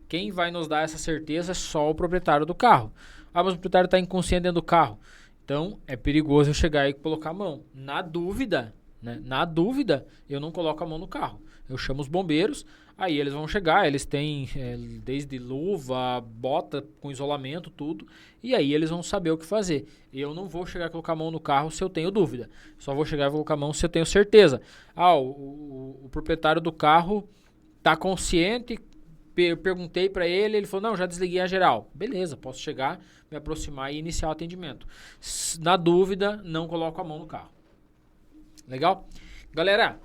Quem vai nos dar essa certeza é só o proprietário do carro. Mas o proprietário está inconsciente dentro do carro. Então é perigoso eu chegar e colocar a mão. Na dúvida, eu não coloco a mão no carro. Eu chamo os bombeiros, aí eles vão chegar, eles têm desde luva, bota com isolamento, tudo, e aí eles vão saber o que fazer. Eu não vou chegar a colocar a mão no carro se eu tenho dúvida, só vou chegar e colocar a mão se eu tenho certeza. O proprietário do carro está consciente, perguntei para ele, ele falou, não, já desliguei a geral. Beleza, posso chegar, me aproximar e iniciar o atendimento. Na dúvida, não coloco a mão no carro. Legal? Galera,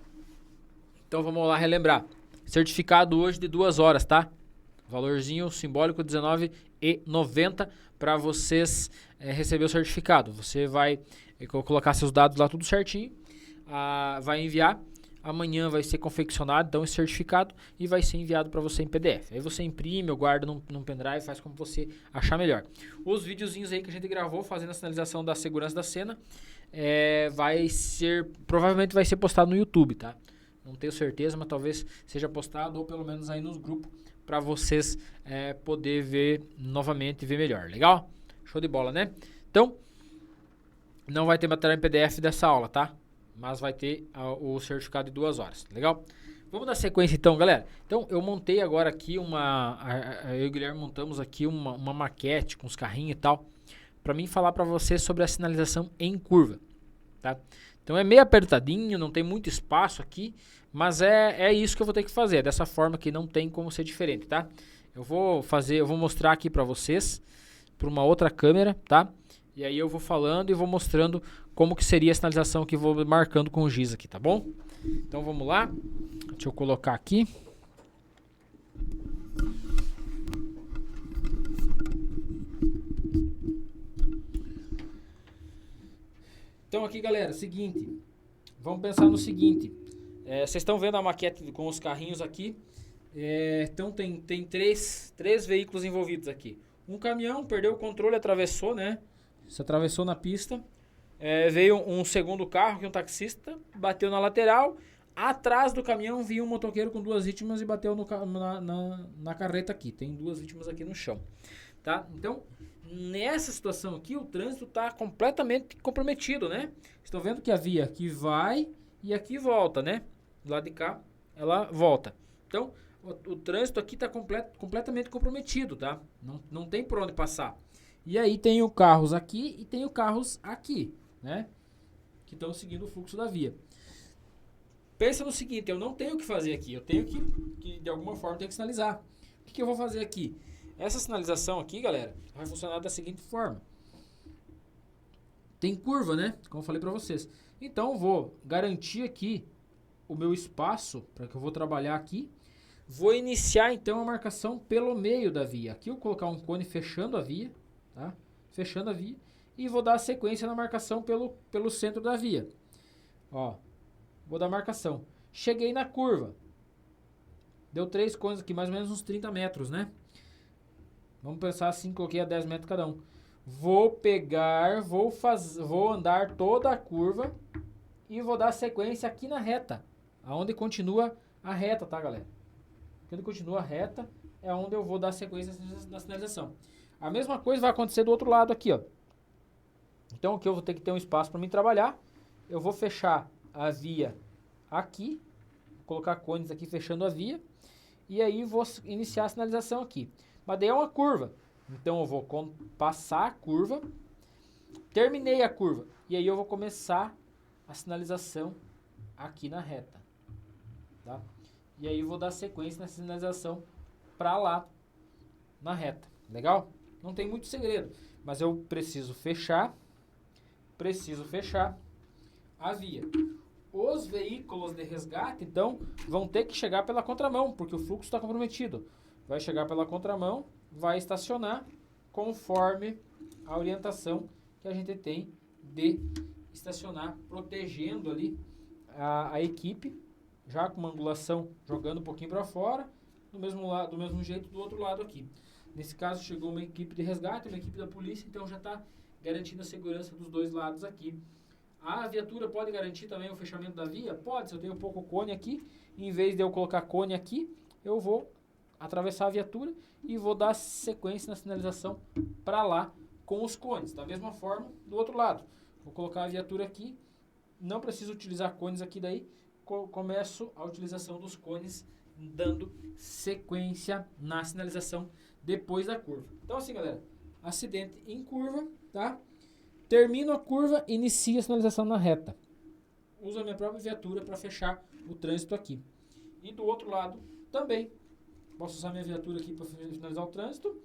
então vamos lá relembrar. Certificado hoje de 2 horas, tá? Valorzinho simbólico R$19,90 para vocês receber o certificado. Você vai colocar seus dados lá tudo certinho, vai enviar. Amanhã vai ser confeccionado, então, esse certificado e vai ser enviado para você em PDF. Aí você imprime ou guarda num pendrive, faz como você achar melhor. Os videozinhos aí que a gente gravou fazendo a sinalização da segurança da cena, provavelmente vai ser postado no YouTube, tá? Não tenho certeza, mas talvez seja postado ou pelo menos aí nos grupos para vocês poder ver novamente e ver melhor. Legal? Show de bola, né? Então, não vai ter material em PDF dessa aula, tá? Mas vai ter o certificado de 2 horas, legal? Vamos dar sequência então, galera. Então, eu montei agora aqui eu e o Guilherme montamos aqui uma maquete com os carrinhos e tal, para mim falar para você sobre a sinalização em curva, tá? Então é meio apertadinho, não tem muito espaço aqui, mas é isso que eu vou ter que fazer, dessa forma que não tem como ser diferente, tá? Eu vou mostrar aqui para vocês, por uma outra câmera, tá? E aí eu vou falando e vou mostrando como que seria a sinalização que vou marcando com o giz aqui, tá bom? Então vamos lá. Deixa eu colocar aqui. Então aqui, galera, seguinte. Vamos pensar no seguinte. Vocês estão vendo a maquete com os carrinhos aqui. Então tem três veículos envolvidos aqui. Um caminhão perdeu o controle, atravessou, né? Se atravessou na pista. Veio um segundo carro, que é um taxista, bateu na lateral. Atrás do caminhão vinha um motoqueiro com 2 vítimas e bateu na carreta aqui. Tem 2 vítimas aqui no chão, tá? Então, nessa situação aqui, o trânsito está completamente comprometido, né? Estão vendo que a via aqui vai e aqui volta, né? Do lado de cá, ela volta. Então, o trânsito aqui está completamente comprometido, tá? Não tem por onde passar. E aí tem os carros aqui e tem os carros aqui, né? Que estão seguindo o fluxo da via. Pensa no seguinte, eu não tenho o que fazer aqui, eu tenho que de alguma forma, ter que sinalizar. O que eu vou fazer aqui? Essa sinalização aqui, galera, vai funcionar da seguinte forma. Tem curva, né? Como eu falei para vocês. Então eu vou garantir aqui o meu espaço, para que eu vou trabalhar aqui. Vou iniciar então a marcação pelo meio da via. Aqui eu vou colocar um cone fechando a via, tá? Fechando a via. E vou dar sequência na marcação pelo centro da via. Ó. Vou dar marcação. Cheguei na curva. Deu 3 cones aqui, mais ou menos uns 30 metros, né? Vamos pensar assim, coloquei a 10 metros cada um. Vou pegar, vou andar toda a curva e vou dar sequência aqui na reta. Aonde continua a reta, tá, galera? Onde continua a reta é onde eu vou dar sequência na sinalização. A mesma coisa vai acontecer do outro lado aqui, ó. Então aqui eu vou ter que ter um espaço para mim trabalhar. Eu vou fechar a via aqui, vou colocar cones aqui fechando a via, e aí vou iniciar a sinalização aqui. Mas daí é uma curva, então eu vou passar a curva, terminei a curva, e aí eu vou começar a sinalização aqui na reta, tá? E aí eu vou dar sequência na sinalização para lá, na reta, legal? Não tem muito segredo, mas eu preciso fechar a via. Os veículos de resgate, então, vão ter que chegar pela contramão, porque o fluxo está comprometido. Vai chegar pela contramão, vai estacionar conforme a orientação que a gente tem de estacionar, protegendo ali a equipe, já com uma angulação jogando um pouquinho para fora, do mesmo jeito do outro lado aqui. Nesse caso, chegou uma equipe de resgate, uma equipe da polícia, então já está garantindo a segurança dos 2 lados aqui. A viatura pode garantir também o fechamento da via? Pode, se eu tenho pouco cone aqui, em vez de eu colocar cone aqui, eu vou atravessar a viatura e vou dar sequência na sinalização para lá com os cones. Da mesma forma, do outro lado. Vou colocar a viatura aqui, não preciso utilizar cones aqui daí, começo a utilização dos cones, dando sequência na sinalização depois da curva. Então assim, galera, acidente em curva, tá? Termino a curva, inicio a sinalização na reta. Uso a minha própria viatura para fechar o trânsito aqui. E do outro lado também. Posso usar minha viatura aqui para finalizar o trânsito.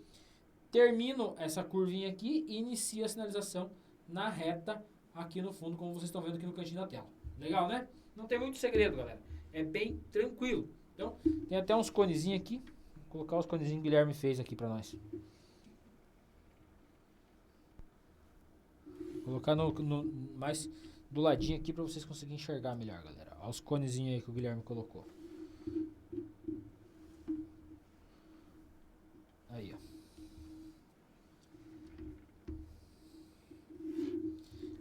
Termino essa curvinha aqui e inicio a sinalização na reta aqui no fundo, como vocês estão vendo aqui no cantinho da tela. Legal, né? Não tem muito segredo, galera. É bem tranquilo. Então, tem até uns conezinhos aqui. Vou colocar os conezinhos que o Guilherme fez aqui para nós. Colocar mais do ladinho aqui para vocês conseguirem enxergar melhor, galera. Olha os conezinhos aí que o Guilherme colocou. Aí, ó.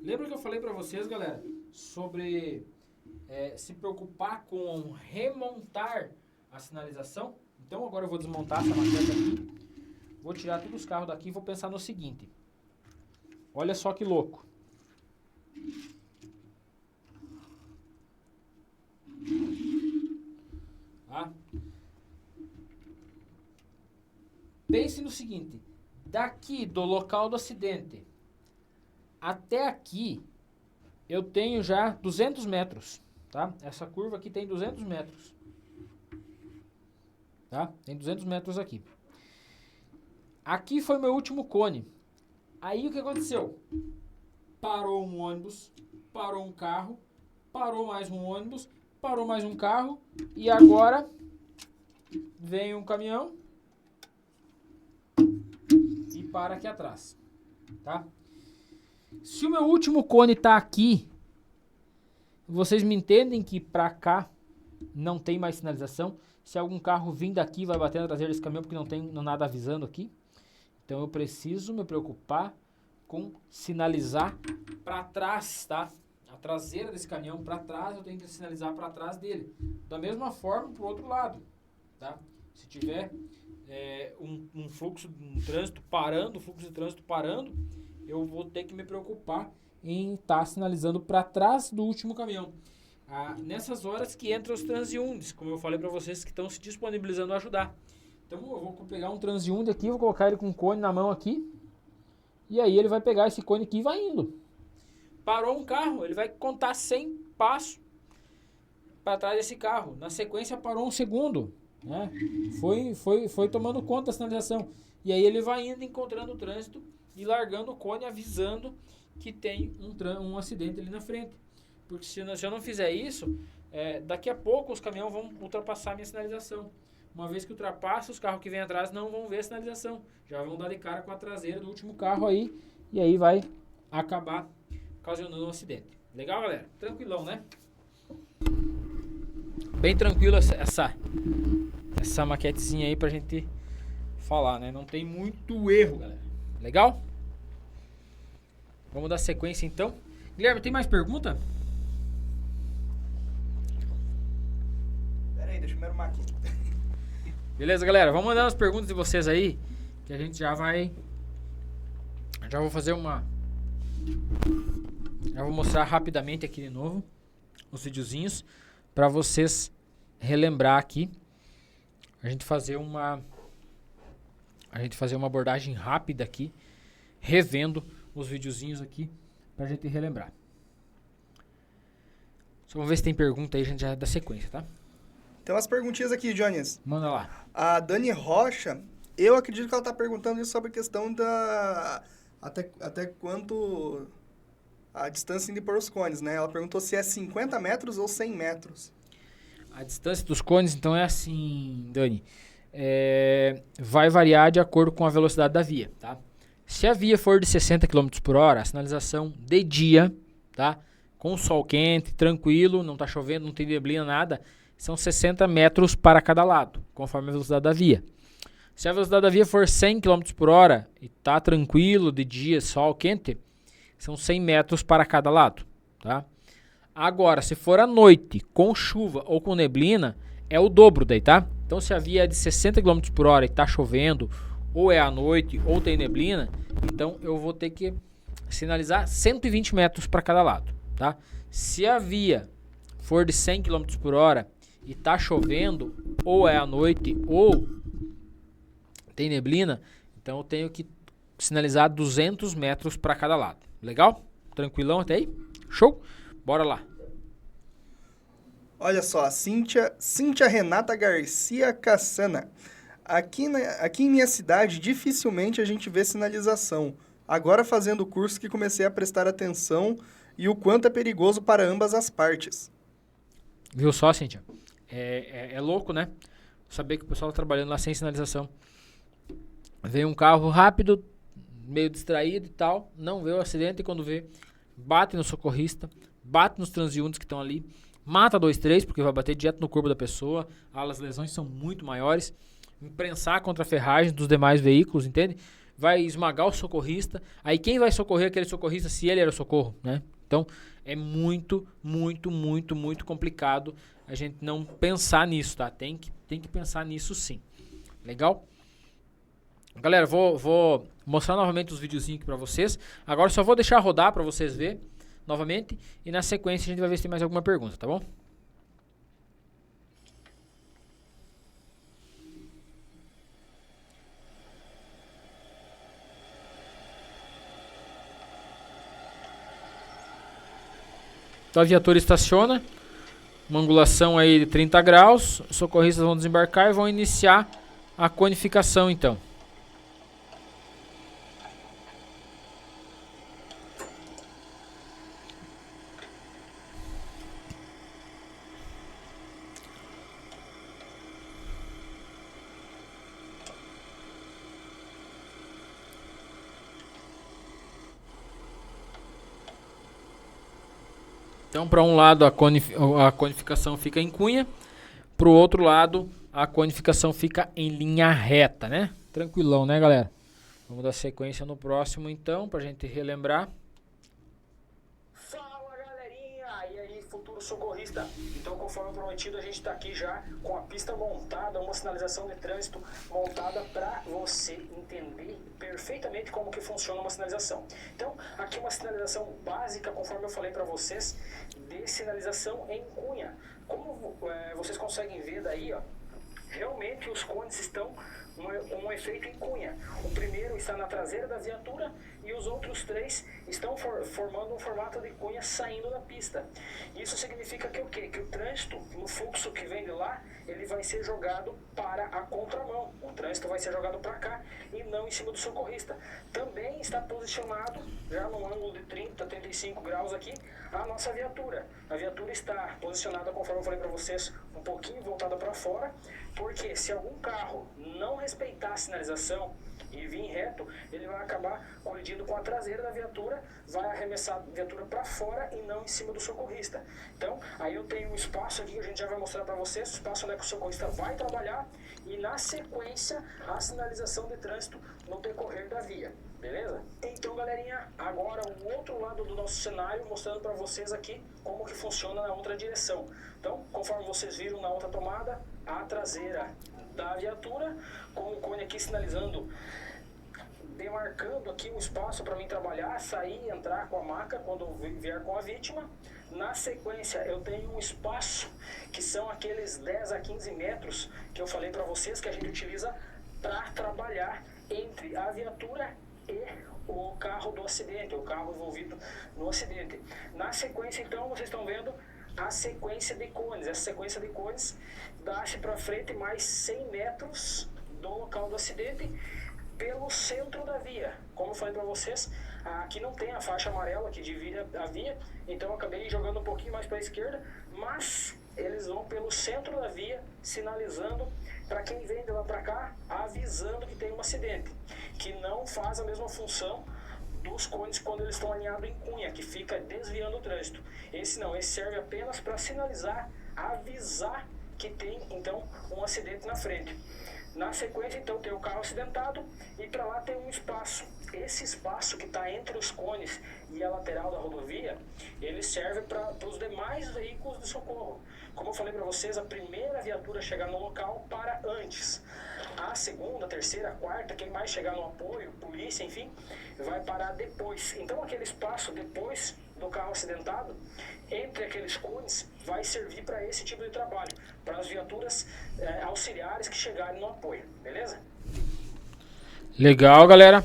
Lembra que eu falei para vocês, galera, sobre se preocupar com remontar a sinalização? Então agora eu vou desmontar essa maquete aqui. Vou tirar todos os carros daqui e vou pensar no seguinte. Olha só que louco. Tá? Pense no seguinte, daqui do local do acidente até aqui eu tenho já 200 metros, tá? Essa curva aqui tem 200 metros, tá? Tem 200 metros aqui. Aqui foi meu último cone. Aí o que aconteceu? Parou um ônibus, parou um carro, parou mais um ônibus, parou mais um carro e agora vem um caminhão e para aqui atrás, tá? Se o meu último cone tá aqui, vocês me entendem que pra cá não tem mais sinalização? Se algum carro vir daqui vai bater na traseira desse caminhão porque não tem nada avisando aqui. Então eu preciso me preocupar com sinalizar para trás, tá? A traseira desse caminhão para trás, eu tenho que sinalizar para trás dele. Da mesma forma pro outro lado, tá? Se tiver um fluxo, um trânsito parando, fluxo de trânsito parando, eu vou ter que me preocupar em estar sinalizando para trás do último caminhão. Nessas horas que entram os transeuntes, como eu falei para vocês que estão se disponibilizando a ajudar. Então eu vou pegar um transeunte aqui, vou colocar ele com um cone na mão aqui, e aí ele vai pegar esse cone aqui e vai indo. Parou um carro, ele vai contar 100 passos para trás desse carro. Na sequência parou um segundo, né? Foi tomando conta da sinalização. E aí ele vai indo, encontrando o trânsito e largando o cone, avisando que tem um acidente ali na frente. Porque se eu não fizer isso, daqui a pouco os caminhões vão ultrapassar a minha sinalização. Uma vez que ultrapassa, os carros que vêm atrás não vão ver a sinalização. Já vão dar de cara com a traseira do último carro aí. E aí vai acabar ocasionando um acidente. Legal, galera? Tranquilão, né? Bem tranquilo essa maquetezinha aí pra gente falar, né? Não tem muito erro, galera. Legal? Vamos dar sequência então. Guilherme, tem mais pergunta? Pera aí, deixa eu me arrumar aqui. Beleza, galera? Vamos mandando as perguntas de vocês aí, que a gente já vou fazer já vou mostrar rapidamente aqui de novo os videozinhos para vocês relembrar aqui. A gente fazer uma abordagem rápida aqui, revendo os videozinhos aqui pra gente relembrar. Só vamos ver se tem pergunta aí, a gente já dá sequência, tá? Tem umas perguntinhas aqui, Jones. Manda lá. A Dani Rocha, eu acredito que ela tá perguntando isso sobre a questão da... Até quanto a distância de pôr os cones, né? Ela perguntou se é 50 metros ou 100 metros. A distância dos cones, então, é assim, Dani. Vai variar de acordo com a velocidade da via, tá? Se a via for de 60 km por hora, a sinalização de dia, tá? Com sol quente, tranquilo, não tá chovendo, não tem neblina, nada, são 60 metros para cada lado, conforme a velocidade da via. Se a velocidade da via for 100 km por hora e tá tranquilo, de dia, sol quente, são 100 metros para cada lado, tá? Agora, se for à noite, com chuva ou com neblina, é o dobro daí, tá? Então, se a via é de 60 km por hora e tá chovendo, ou é à noite, ou tem neblina, então eu vou ter que sinalizar 120 metros para cada lado, tá? Se a via for de 100 km por hora e tá chovendo, ou é à noite, ou tem neblina, então eu tenho que sinalizar 200 metros para cada lado. Legal? Tranquilão até aí? Show? Bora lá. Olha só, Cíntia Renata Garcia Cassana. Aqui em minha cidade, dificilmente a gente vê sinalização. Agora fazendo o curso que comecei a prestar atenção e o quanto é perigoso para ambas as partes. Viu só, Cíntia? É louco, né? Saber que o pessoal tá trabalhando lá sem sinalização. Vem um carro rápido, meio distraído e tal, não vê o acidente e quando vê, bate no socorrista, bate nos transeuntes que estão ali, mata 2, 3, porque vai bater direto no corpo da pessoa, as lesões são muito maiores, imprensar contra a ferragem dos demais veículos, entende? Vai esmagar o socorrista, aí quem vai socorrer aquele socorrista se ele era o socorro, né? Então, é muito, muito, muito, muito complicado a gente não pensar nisso, tá? Tem que pensar nisso sim. Legal? Galera, vou mostrar novamente os videozinhos aqui pra vocês. Agora só vou deixar rodar pra vocês verem novamente. E na sequência a gente vai ver se tem mais alguma pergunta, tá bom? Então a viatura estaciona, uma angulação aí de 30 graus, os socorristas vão desembarcar e vão iniciar a conificação então. Então, para um lado a conificação fica em cunha, para o outro lado a conificação fica em linha reta, né? Tranquilão, né, galera? Vamos dar sequência no próximo, então, para a gente relembrar. Fala, galerinha! E aí, futuro socorrista? Então, conforme prometido, a gente está aqui já com a pista montada, uma sinalização de trânsito montada para você entender perfeitamente como que funciona uma sinalização. Então, aqui uma sinalização básica, conforme eu falei para vocês, de sinalização em cunha. Como vocês conseguem ver daí, ó, realmente os cones estão com um efeito em cunha. O primeiro está na traseira da viatura e os outros 3 estão formando um formato de cunha saindo da pista. Isso significa que o quê? Que o trânsito, no fluxo que vem de lá, ele vai ser jogado para a contramão. O trânsito vai ser jogado para cá e não em cima do socorrista. Também está posicionado, já no ângulo de 30, 35 graus aqui, a nossa viatura. A viatura está posicionada, conforme eu falei para vocês, um pouquinho voltada para fora, porque se algum carro não respeitar a sinalização e vir reto, ele vai acabar colidindo com a traseira da viatura, vai arremessar a viatura para fora e não em cima do socorrista. Então, aí eu tenho um espaço aqui que a gente já vai mostrar para vocês, o espaço onde o socorrista vai trabalhar e na sequência a sinalização de trânsito no decorrer da via. Beleza? Então, galerinha, agora o outro lado do nosso cenário, mostrando para vocês aqui como que funciona na outra direção. Então, conforme vocês viram na outra tomada, a traseira da viatura, com o cone aqui sinalizando, demarcando aqui um espaço para mim trabalhar, sair e entrar com a maca quando vier com a vítima. Na sequência, eu tenho um espaço que são aqueles 10 a 15 metros que eu falei para vocês que a gente utiliza para trabalhar entre a viatura e o carro do acidente, o carro envolvido no acidente. Na sequência, então, vocês estão vendo a sequência de cones. Essa sequência de cones dá-se para frente mais 100 metros do local do acidente pelo centro da via. Como eu falei para vocês, aqui não tem a faixa amarela que divide a via, então eu acabei jogando um pouquinho mais para a esquerda, mas eles vão pelo centro da via, sinalizando para quem vem de lá para cá, avisando que tem um acidente, que não faz a mesma função dos cones quando eles estão alinhados em cunha, que fica desviando o trânsito. Esse não, esse serve apenas para sinalizar, avisar que tem então um acidente na frente. Na sequência, então, tem o carro acidentado e para lá tem um espaço. Esse espaço que está entre os cones e a lateral da rodovia, ele serve para os demais veículos de socorro. Como eu falei para vocês, a primeira viatura chegar no local para antes. A segunda, terceira, quarta, quem mais chegar no apoio, polícia, enfim, vai parar depois. Então, aquele espaço depois do carro acidentado, entre aqueles cones, vai servir para esse tipo de trabalho, para as viaturas auxiliares que chegarem no apoio, beleza? Legal, galera.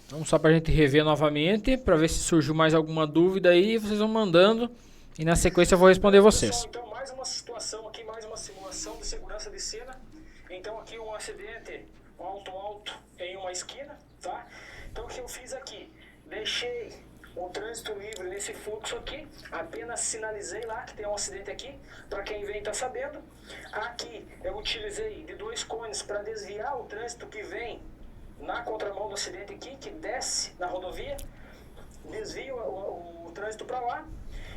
Então, só para a gente rever novamente, para ver se surgiu mais alguma dúvida aí, vocês vão mandando e na sequência eu vou responder vocês. Pessoal, então, mais uma situação aqui, mais uma simulação de segurança de cena. Então, aqui um acidente alto em uma esquina, tá? Então, o que eu fiz aqui? Deixei o trânsito livre nesse fluxo aqui, apenas sinalizei lá que tem um acidente aqui, para quem vem tá sabendo. Aqui eu utilizei de 2 cones para desviar o trânsito que vem na contramão do acidente aqui, que desce na rodovia, desvio o trânsito para lá,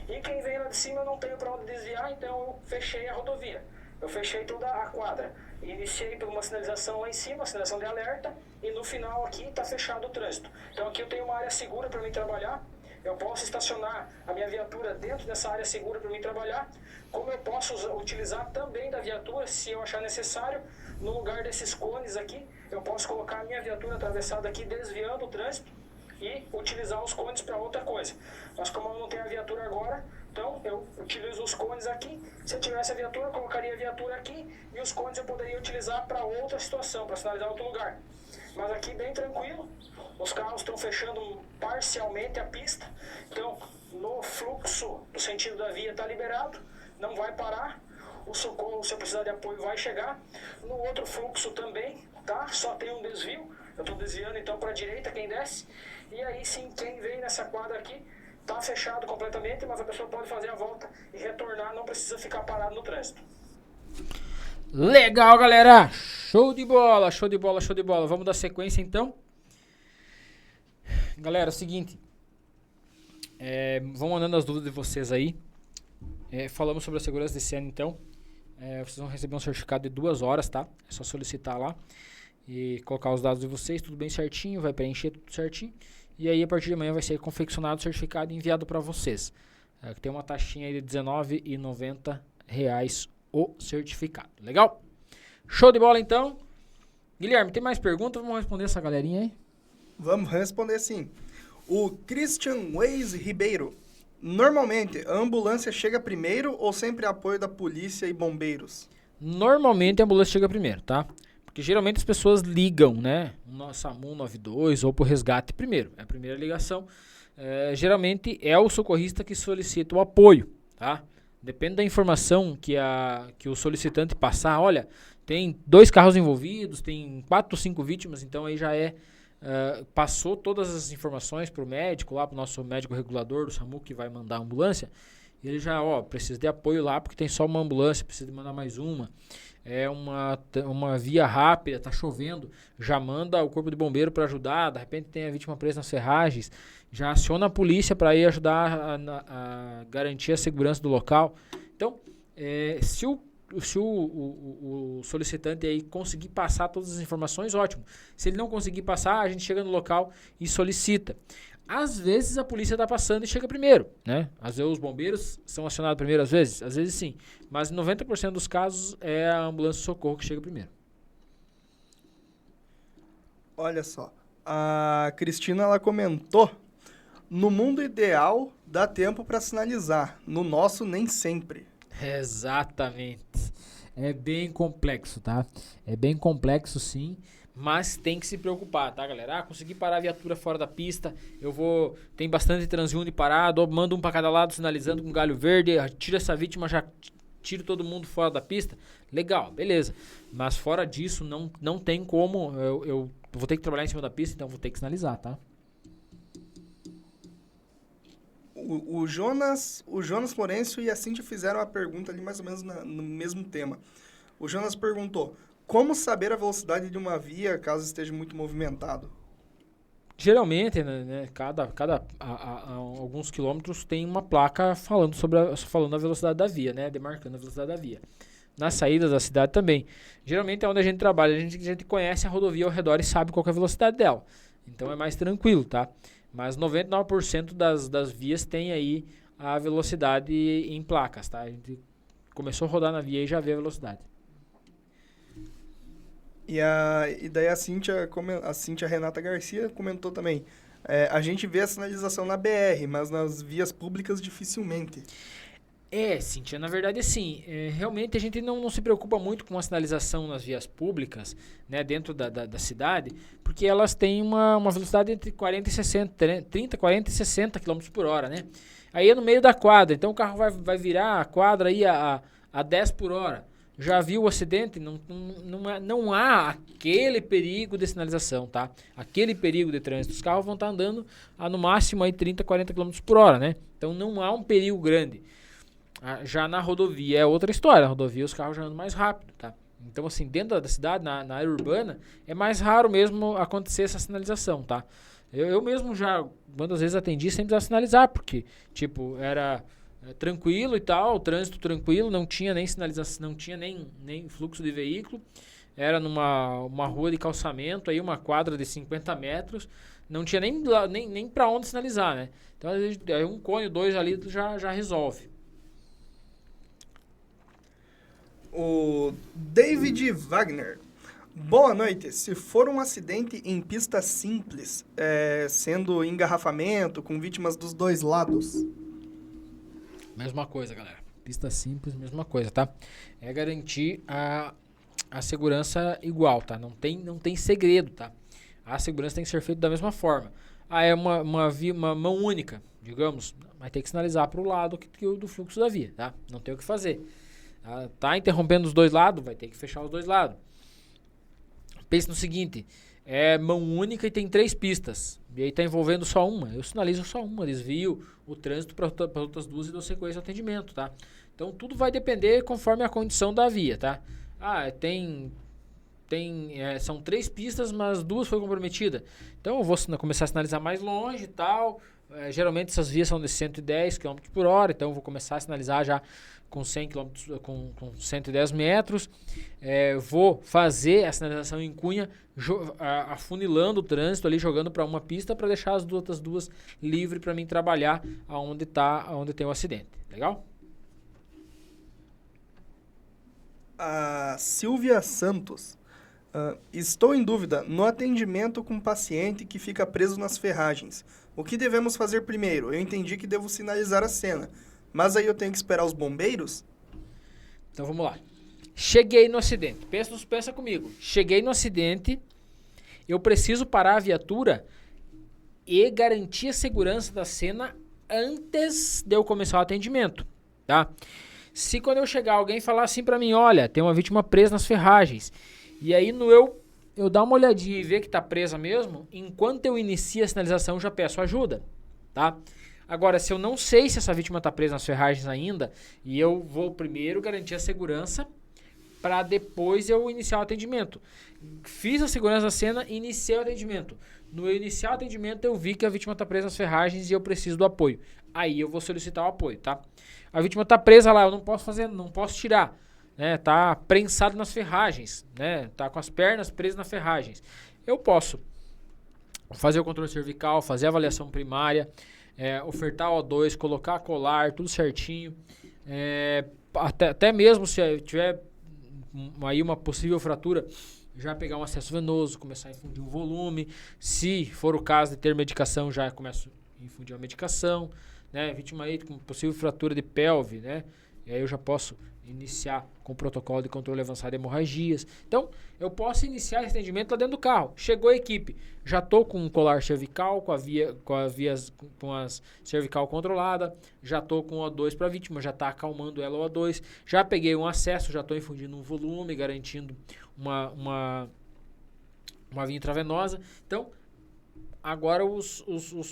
e quem vem lá de cima eu não tenho para onde desviar, então eu fechei a rodovia. Eu fechei toda a quadra, iniciei por uma sinalização lá em cima, sinalização de alerta, e no final aqui está fechado o trânsito. Então aqui eu tenho uma área segura para mim trabalhar, eu posso estacionar a minha viatura dentro dessa área segura para mim trabalhar, como eu posso utilizar também da viatura, se eu achar necessário, no lugar desses cones aqui, eu posso colocar a minha viatura atravessada aqui, desviando o trânsito e utilizar os cones para outra coisa. Mas como eu não tenho a viatura agora, então eu utilizo os cones aqui. Se eu tivesse a viatura, eu colocaria a viatura aqui e os cones eu poderia utilizar para outra situação, para sinalizar outro lugar. Mas aqui bem tranquilo, os carros estão fechando parcialmente a pista, então no fluxo do sentido da via está liberado, não vai parar. O socorro, se eu precisar de apoio, vai chegar. No outro fluxo também, tá? Só tem um desvio. Eu estou desviando então para a direita quem desce. E aí sim, quem vem nessa quadra aqui, tá fechado completamente, mas a pessoa pode fazer a volta e retornar, não precisa ficar parado no trânsito. Legal, galera! Show de bola, show de bola, show de bola. Vamos dar sequência então. Galera, é o seguinte. Vão mandando as dúvidas de vocês aí. Falamos sobre a segurança desse ano então. Vocês vão receber um certificado de 2 horas, tá? É só solicitar lá e colocar os dados de vocês, tudo bem certinho, vai preencher tudo certinho. E aí a partir de amanhã vai ser confeccionado o certificado e enviado para vocês. Tem uma taxinha aí de R$19,90 o certificado. Legal? Show de bola então. Guilherme, tem mais perguntas? Vamos responder essa galerinha aí? Vamos responder sim. O Christian Weiss Ribeiro. Normalmente, a ambulância chega primeiro ou sempre apoio da polícia e bombeiros? Normalmente a ambulância chega primeiro, tá? Porque geralmente as pessoas ligam, né? No SAMU 92 ou pro resgate primeiro. É a primeira ligação. Geralmente é o socorrista que solicita o apoio, tá? Depende da informação que o solicitante passar. Olha, tem 2 carros envolvidos, tem 4 ou 5 vítimas, então aí já passou todas as informações para o médico, lá para o nosso médico regulador do SAMU que vai mandar a ambulância. E ele já, precisa de apoio lá porque tem só uma ambulância, precisa de mandar mais uma. É uma via rápida, tá chovendo, já manda o corpo de bombeiro para ajudar, de repente tem a vítima presa nas ferragens, já aciona a polícia para ir ajudar a garantir a segurança do local. Então, se o solicitante aí conseguir passar todas as informações, ótimo. Se ele não conseguir passar, a gente chega no local e solicita. Às vezes a polícia está passando e chega primeiro, né? Às vezes os bombeiros são acionados primeiro, às vezes sim. Mas em 90% dos casos é a ambulância de socorro que chega primeiro. Olha só, a Cristina ela comentou: no mundo ideal dá tempo para sinalizar, no nosso nem sempre. Exatamente. É bem complexo, tá? É bem complexo sim, mas tem que se preocupar, tá, galera? Consegui parar a viatura fora da pista, tem bastante transeunte parado, mando um para cada lado sinalizando com galho verde, tira essa vítima, já tiro todo mundo fora da pista. Legal, beleza. Mas fora disso, não tem como, eu vou ter que trabalhar em cima da pista, então vou ter que sinalizar, tá? O Jonas Lourenço e a Cíntia fizeram a pergunta ali mais ou menos no mesmo tema. O Jonas perguntou: como saber a velocidade de uma via caso esteja muito movimentado? Geralmente, né, alguns quilômetros tem uma placa falando a velocidade da via, né, demarcando a velocidade da via. Nas saídas da cidade também. Geralmente é onde a gente trabalha, a gente conhece a rodovia ao redor e sabe qual que é a velocidade dela. Então é mais tranquilo, tá? Mas 99% das vias tem aí a velocidade em placas, tá? A gente começou a rodar na via e já vê a velocidade. E daí a Cíntia Renata Garcia comentou também: a gente vê a sinalização na BR, mas nas vias públicas dificilmente. Cíntia, na verdade assim, realmente a gente não se preocupa muito com a sinalização nas vias públicas, né, dentro da cidade, porque elas têm uma velocidade entre 30, 40 e 60 km por hora, né? Aí é no meio da quadra, então o carro vai virar a quadra aí a 10 por hora. Já viu o acidente? Não há aquele perigo de sinalização, tá? Aquele perigo de trânsito. Os carros vão estar andando no máximo aí 30, 40 km por hora, né? Então não há um perigo grande. Já na rodovia é outra história. Na rodovia os carros já andam mais rápido, tá? Então, assim, dentro da cidade, na área urbana, é mais raro mesmo acontecer essa sinalização, tá? Eu mesmo já, quantas vezes atendi, sempre precisava sinalizar, porque, tipo, era tranquilo e tal, o trânsito tranquilo, não tinha nem sinalização, não tinha nem fluxo de veículo. Era uma rua de calçamento, aí uma quadra de 50 metros, não tinha nem para onde sinalizar, né? Então, às vezes, um cone, 2 ali já resolve. O David Wagner Boa noite. Se for um acidente em pista simples, sendo engarrafamento, com vítimas dos dois lados... Mesma coisa, galera. Pista simples, mesma coisa, tá? É garantir a segurança igual, tá? Não tem segredo, tá? A segurança tem que ser feita da mesma forma. É uma mão única, digamos, vai ter que sinalizar para o lado do fluxo da via, tá? Não tem o que fazer. Tá interrompendo os dois lados, vai ter que fechar os dois lados. Pense no seguinte, é mão única e tem 3 pistas. E aí tá envolvendo só uma. Eu sinalizo só uma, desvio o trânsito para outras 2 e dou sequência ao atendimento, tá? Então tudo vai depender conforme a condição da via, tá? São 3 pistas, mas 2 foi comprometida. Então eu vou começar a sinalizar mais longe e tal. Geralmente essas vias são de 110 km por hora, então eu vou começar a sinalizar já com 100 km, com 110 metros. Vou fazer a sinalização em cunha, afunilando o trânsito ali, jogando para uma pista para deixar as outras 2 livres para mim trabalhar aonde tem o acidente. Legal? A Silvia Santos. Estou em dúvida no atendimento com paciente que fica preso nas ferragens. O que devemos fazer primeiro? Eu entendi que devo sinalizar a cena, mas aí eu tenho que esperar os bombeiros? Então vamos lá. Cheguei no acidente. Pensa comigo. Cheguei no acidente, eu preciso parar a viatura e garantir a segurança da cena antes de eu começar o atendimento, tá? Se quando eu chegar alguém falar assim pra mim, olha, tem uma vítima presa nas ferragens, e aí eu dar uma olhadinha e ver que tá presa mesmo, enquanto eu inicio a sinalização, eu já peço ajuda, tá? Agora, se eu não sei se essa vítima tá presa nas ferragens ainda, e eu vou primeiro garantir a segurança, para depois eu iniciar o atendimento. Fiz a segurança da cena e iniciei o atendimento. No eu iniciar o atendimento, eu vi que a vítima tá presa nas ferragens e eu preciso do apoio. Aí eu vou solicitar o apoio, tá? A vítima tá presa lá, eu não posso tirar. Né, tá prensado nas ferragens, né, tá com as pernas presas nas ferragens. Eu posso fazer o controle cervical, fazer a avaliação primária, ofertar O2, colocar colar, tudo certinho. Até mesmo se tiver aí uma possível fratura, já pegar um acesso venoso, começar a infundir um volume. Se for o caso de ter medicação, já começo a infundir a medicação. Né, vítima aí com possível fratura de pelve, né, e aí eu já posso iniciar com o protocolo de controle avançado de hemorragias. Então, eu posso iniciar esse atendimento lá dentro do carro. Chegou a equipe, já estou com um colar cervical, com as cervical controlada, já estou com o O2 para a vítima, já está acalmando ela o O2, já peguei um acesso, já estou infundindo um volume, garantindo uma via intravenosa. Então, agora os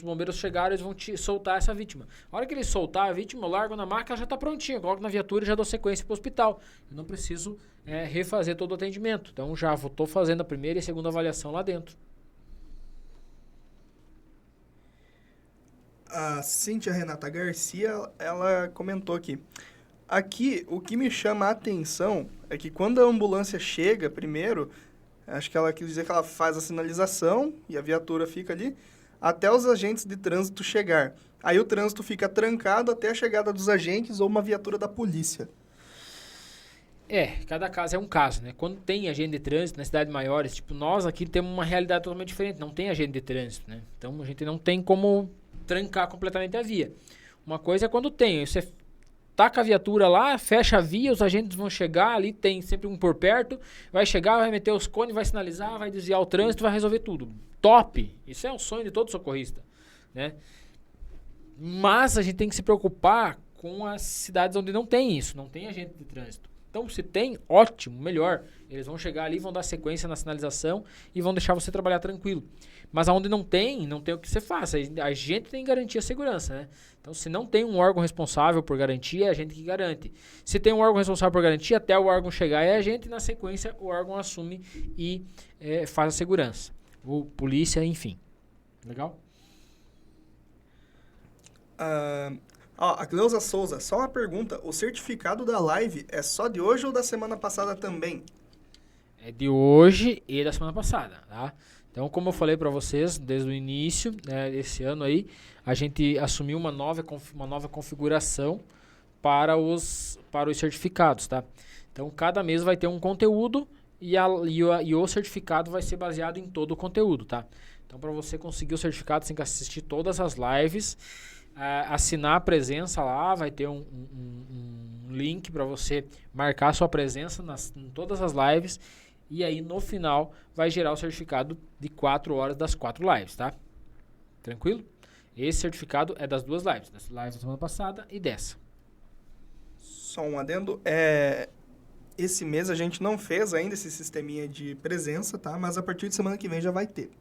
bombeiros chegaram, eles vão soltar essa vítima. A hora que eles soltar a vítima, eu largo na maca, ela já está prontinha. Eu coloco na viatura e já dou sequência para o hospital. Eu não preciso refazer todo o atendimento. Então já estou fazendo a primeira e a segunda avaliação lá dentro. A Cíntia Renata Garcia, ela comentou aqui. Aqui, o que me chama a atenção é que quando a ambulância chega primeiro... Acho que ela quis dizer que ela faz a sinalização e a viatura fica ali até os agentes de trânsito chegar. Aí o trânsito fica trancado até a chegada dos agentes ou uma viatura da polícia. Cada caso é um caso, né? Quando tem agente de trânsito nas cidades maiores, tipo nós aqui temos uma realidade totalmente diferente, não tem agente de trânsito, né? Então a gente não tem como trancar completamente a via. Uma coisa é quando tem, você taca a viatura lá, fecha a via, os agentes vão chegar, ali tem sempre um por perto, vai chegar, vai meter os cones, vai sinalizar, vai desviar o trânsito, vai resolver tudo. Top! Isso é um sonho de todo socorrista, né? Mas a gente tem que se preocupar com as cidades onde não tem isso, não tem agente de trânsito. Então, se tem, ótimo, melhor. Eles vão chegar ali, vão dar sequência na sinalização e vão deixar você trabalhar tranquilo. Mas aonde não tem o que você faça. A gente tem que garantir a segurança, né? Então, se não tem um órgão responsável por garantia, é a gente que garante. Se tem um órgão responsável por garantia, até o órgão chegar é a gente, e na sequência o órgão assume e faz a segurança. Ou polícia, enfim. Legal? A Cleusa Souza, só uma pergunta. O certificado da live é só de hoje ou da semana passada também? É de hoje e da semana passada, tá? Então, como eu falei para vocês, desde o início desse ano aí, a gente assumiu uma nova configuração para os certificados, tá? Então, cada mês vai ter um conteúdo e o certificado vai ser baseado em todo o conteúdo, tá? Então, para você conseguir o certificado, você tem que assistir todas as lives, assinar a presença lá, vai ter um link para você marcar sua presença em todas as lives, e aí no final vai gerar o certificado de 4 horas das 4 lives, tá? Tranquilo? Esse certificado é das 2 lives, das lives da semana passada e dessa. Só um adendo, esse mês a gente não fez ainda esse sisteminha de presença, tá? Mas a partir de semana que vem já vai ter.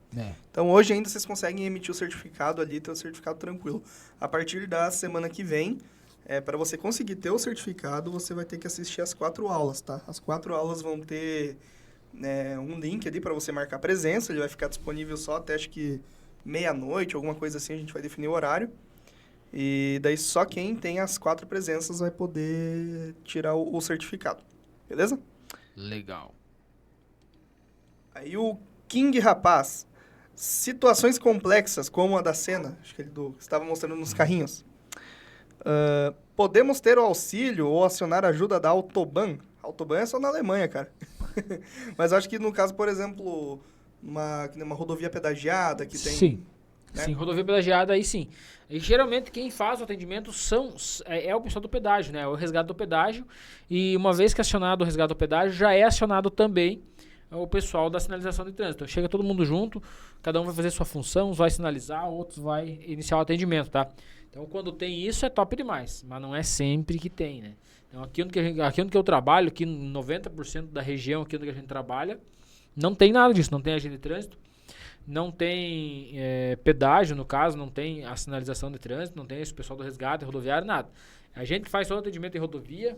Então hoje ainda vocês conseguem emitir o certificado ali, ter o certificado tranquilo. A partir da semana que vem, para você conseguir ter o certificado, você vai ter que assistir as 4 aulas, tá? As 4 aulas vão ter um link ali para você marcar presença, ele vai ficar disponível só até acho que meia-noite, alguma coisa assim, a gente vai definir o horário. E daí só quem tem as 4 presenças vai poder tirar o certificado. Beleza? Legal. Aí o King Rapaz. Situações complexas, como a da cena, acho que ele estava mostrando nos carrinhos. Podemos ter o auxílio ou acionar a ajuda da Autobahn? Autobahn é só na Alemanha, cara. Mas acho que no caso, por exemplo, uma rodovia pedagiada que tem... Sim. Né? Sim, rodovia pedagiada, aí sim. E geralmente quem faz o atendimento é o pessoal do pedágio, né? O resgate do pedágio. E uma vez que é acionado o resgate do pedágio, já é acionado também o pessoal da sinalização de trânsito. Então, chega todo mundo junto, cada um vai fazer sua função, uns vai sinalizar, outros vai iniciar o atendimento, tá? Então, quando tem isso, é top demais. Mas não é sempre que tem, né? Então, aqui onde eu trabalho, aqui 90% da região aqui onde a gente trabalha, não tem nada disso. Não tem agente de trânsito, não tem pedágio, no caso, não tem a sinalização de trânsito, não tem esse pessoal do resgate rodoviário, nada. A gente faz todo o atendimento em rodovia,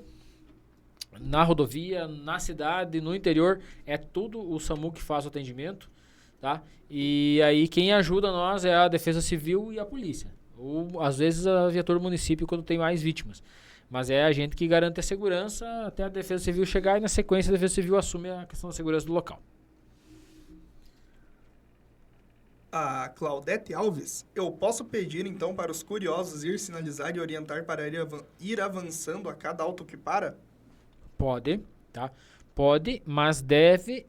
na cidade, no interior, é tudo o SAMU que faz o atendimento, tá? E aí quem ajuda nós é a Defesa Civil e a polícia. Ou às vezes a viatura do município quando tem mais vítimas. Mas é a gente que garante a segurança até a Defesa Civil chegar e na sequência a Defesa Civil assume a questão da segurança do local. A Claudete Alves, eu posso pedir então para os curiosos ir sinalizar e orientar para ir avançando a cada auto que para? Pode, tá? Pode, mas deve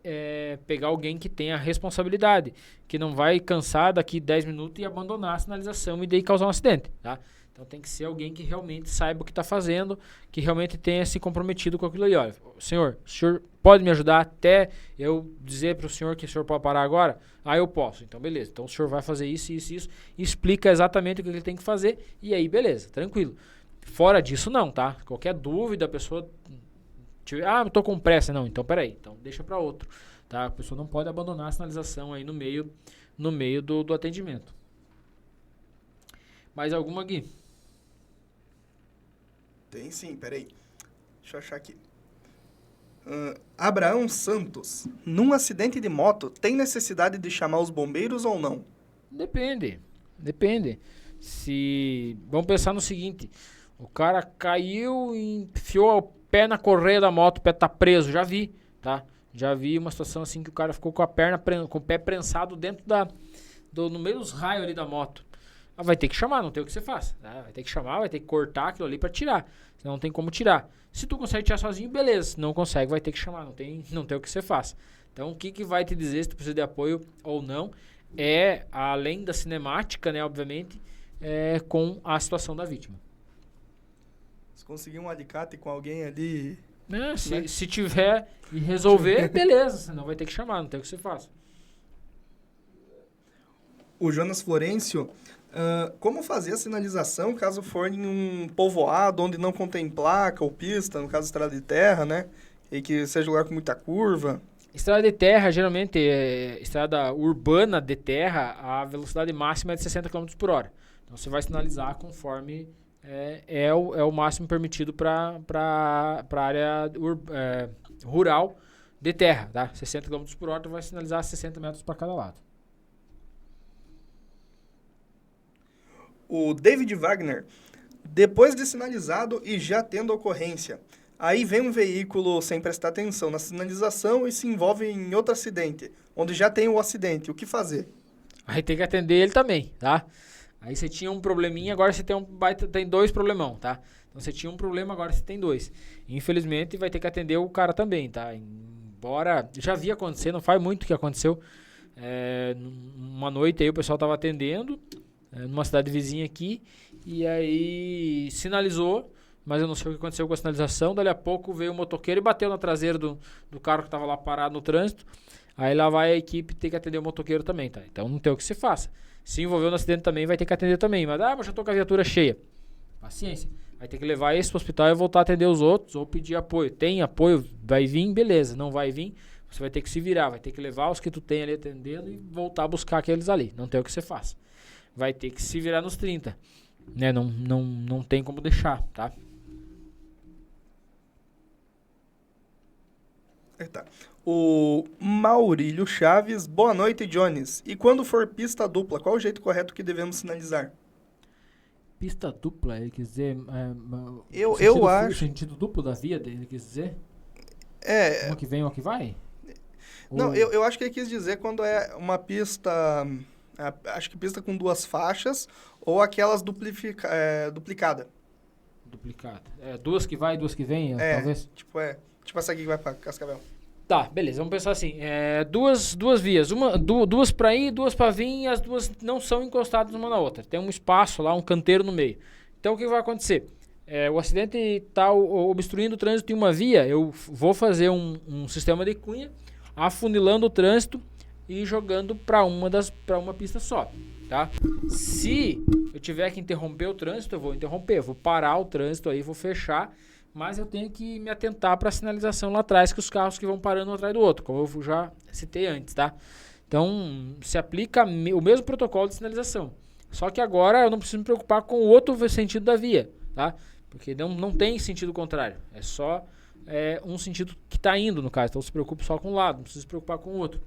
pegar alguém que tenha responsabilidade, que não vai cansar daqui 10 minutos e abandonar a sinalização e daí causar um acidente, tá? Então tem que ser alguém que realmente saiba o que está fazendo, que realmente tenha se comprometido com aquilo ali. Olha, o senhor pode me ajudar até eu dizer para o senhor que o senhor pode parar agora? Ah, eu posso. Então, beleza. Então, o senhor vai fazer isso, isso, isso. Explica exatamente o que ele tem que fazer e aí, beleza, tranquilo. Fora disso, não, tá? Qualquer dúvida, a pessoa... eu tô com pressa. Não, então, peraí. Então, deixa para outro, tá? A pessoa não pode abandonar a sinalização aí no meio do atendimento. Mais alguma, Gui? Tem sim, peraí. Deixa eu achar aqui. Abraão Santos. Num acidente de moto, tem necessidade de chamar os bombeiros ou não? Depende. Vamos pensar no seguinte. O cara caiu e enfiou o pé na correia da moto, o pé tá preso. Já vi, tá? Já vi uma situação assim que o cara ficou com a perna, com o pé prensado dentro no meio dos raios ali da moto. Vai ter que chamar, não tem o que você faça. Tá? Vai ter que chamar, vai ter que cortar aquilo ali pra tirar. Senão não tem como tirar. Se tu consegue tirar sozinho, beleza. Se não consegue, vai ter que chamar. Não tem o que você faça. Então, o que vai te dizer se tu precisa de apoio ou não é, além da cinemática, né, obviamente, com a situação da vítima. Se conseguir um alicate com alguém ali... Se tiver e resolver, beleza. Senão vai ter que chamar, não tem o que você faça. O Jonas Florencio... como fazer a sinalização caso for em um povoado onde não contém placa ou pista, no caso estrada de terra, né? E que seja lugar com muita curva? Estrada de terra, geralmente, estrada urbana de terra, a velocidade máxima é de 60 km por hora. Então, você vai sinalizar conforme é o máximo permitido para a área rural de terra, tá? 60 km por hora, tu vai sinalizar 60 metros para cada lado. O David Wagner, depois de sinalizado e já tendo ocorrência, aí vem um veículo sem prestar atenção na sinalização e se envolve em outro acidente, onde já tem o acidente, o que fazer? Aí tem que atender ele também, tá? Aí você tinha um probleminha, agora você tem 2 problemão, tá? Então você tinha um problema, agora você tem 2. Infelizmente vai ter que atender o cara também, tá? Bora, já vi acontecer, não faz muito que aconteceu. Uma noite aí o pessoal tava atendendo, numa cidade vizinha aqui, e aí sinalizou, mas eu não sei o que aconteceu com a sinalização. Dali a pouco veio o motoqueiro e bateu na traseira do carro que tava lá parado no trânsito. Aí lá vai a equipe ter que atender o motoqueiro também, tá? Então não tem o que se faça. Se envolveu no acidente também, vai ter que atender também. Mas já tô com a viatura cheia. Paciência. Vai ter que levar esse pro hospital e voltar a atender os outros ou pedir apoio. Tem apoio, vai vir, beleza. Não vai vir, você vai ter que se virar. Vai ter que levar os que tu tem ali atendendo e voltar a buscar aqueles ali. Não tem o que você faça. Vai ter que se virar nos 30. Né? Não tem como deixar, tá? Tá. O Maurílio Chaves, boa noite, Jones. E quando for pista dupla, qual o jeito correto que devemos sinalizar? Pista dupla, ele quis dizer... Eu acho... O sentido duplo da via, ele quis dizer? Uma que vem, uma que vai? Não, eu acho que ele quis dizer quando é uma pista... acho que pista com 2 faixas ou aquelas duplicada. Duplicada. 2 que vai e 2 que vem, talvez? Tipo essa aqui que vai pra Cascavel. Tá, beleza, vamos pensar assim. Duas vias, duas pra ir, 2 pra vir, e as duas não são encostadas uma na outra. Tem um espaço lá, um canteiro no meio. Então o que vai acontecer? O acidente está obstruindo o trânsito em uma via, eu vou fazer um sistema de cunha, afunilando o trânsito e jogando para uma pista só, tá? Se eu tiver que interromper o trânsito, eu vou interromper, eu vou parar o trânsito aí, vou fechar, mas eu tenho que me atentar para a sinalização lá atrás, que os carros que vão parando um atrás do outro, como eu já citei antes, tá? Então, se aplica o mesmo protocolo de sinalização. Só que agora eu não preciso me preocupar com o outro sentido da via, tá? Porque não tem sentido contrário. É só um sentido que está indo, no caso. Então, se preocupe só com um lado, não precisa se preocupar com o outro.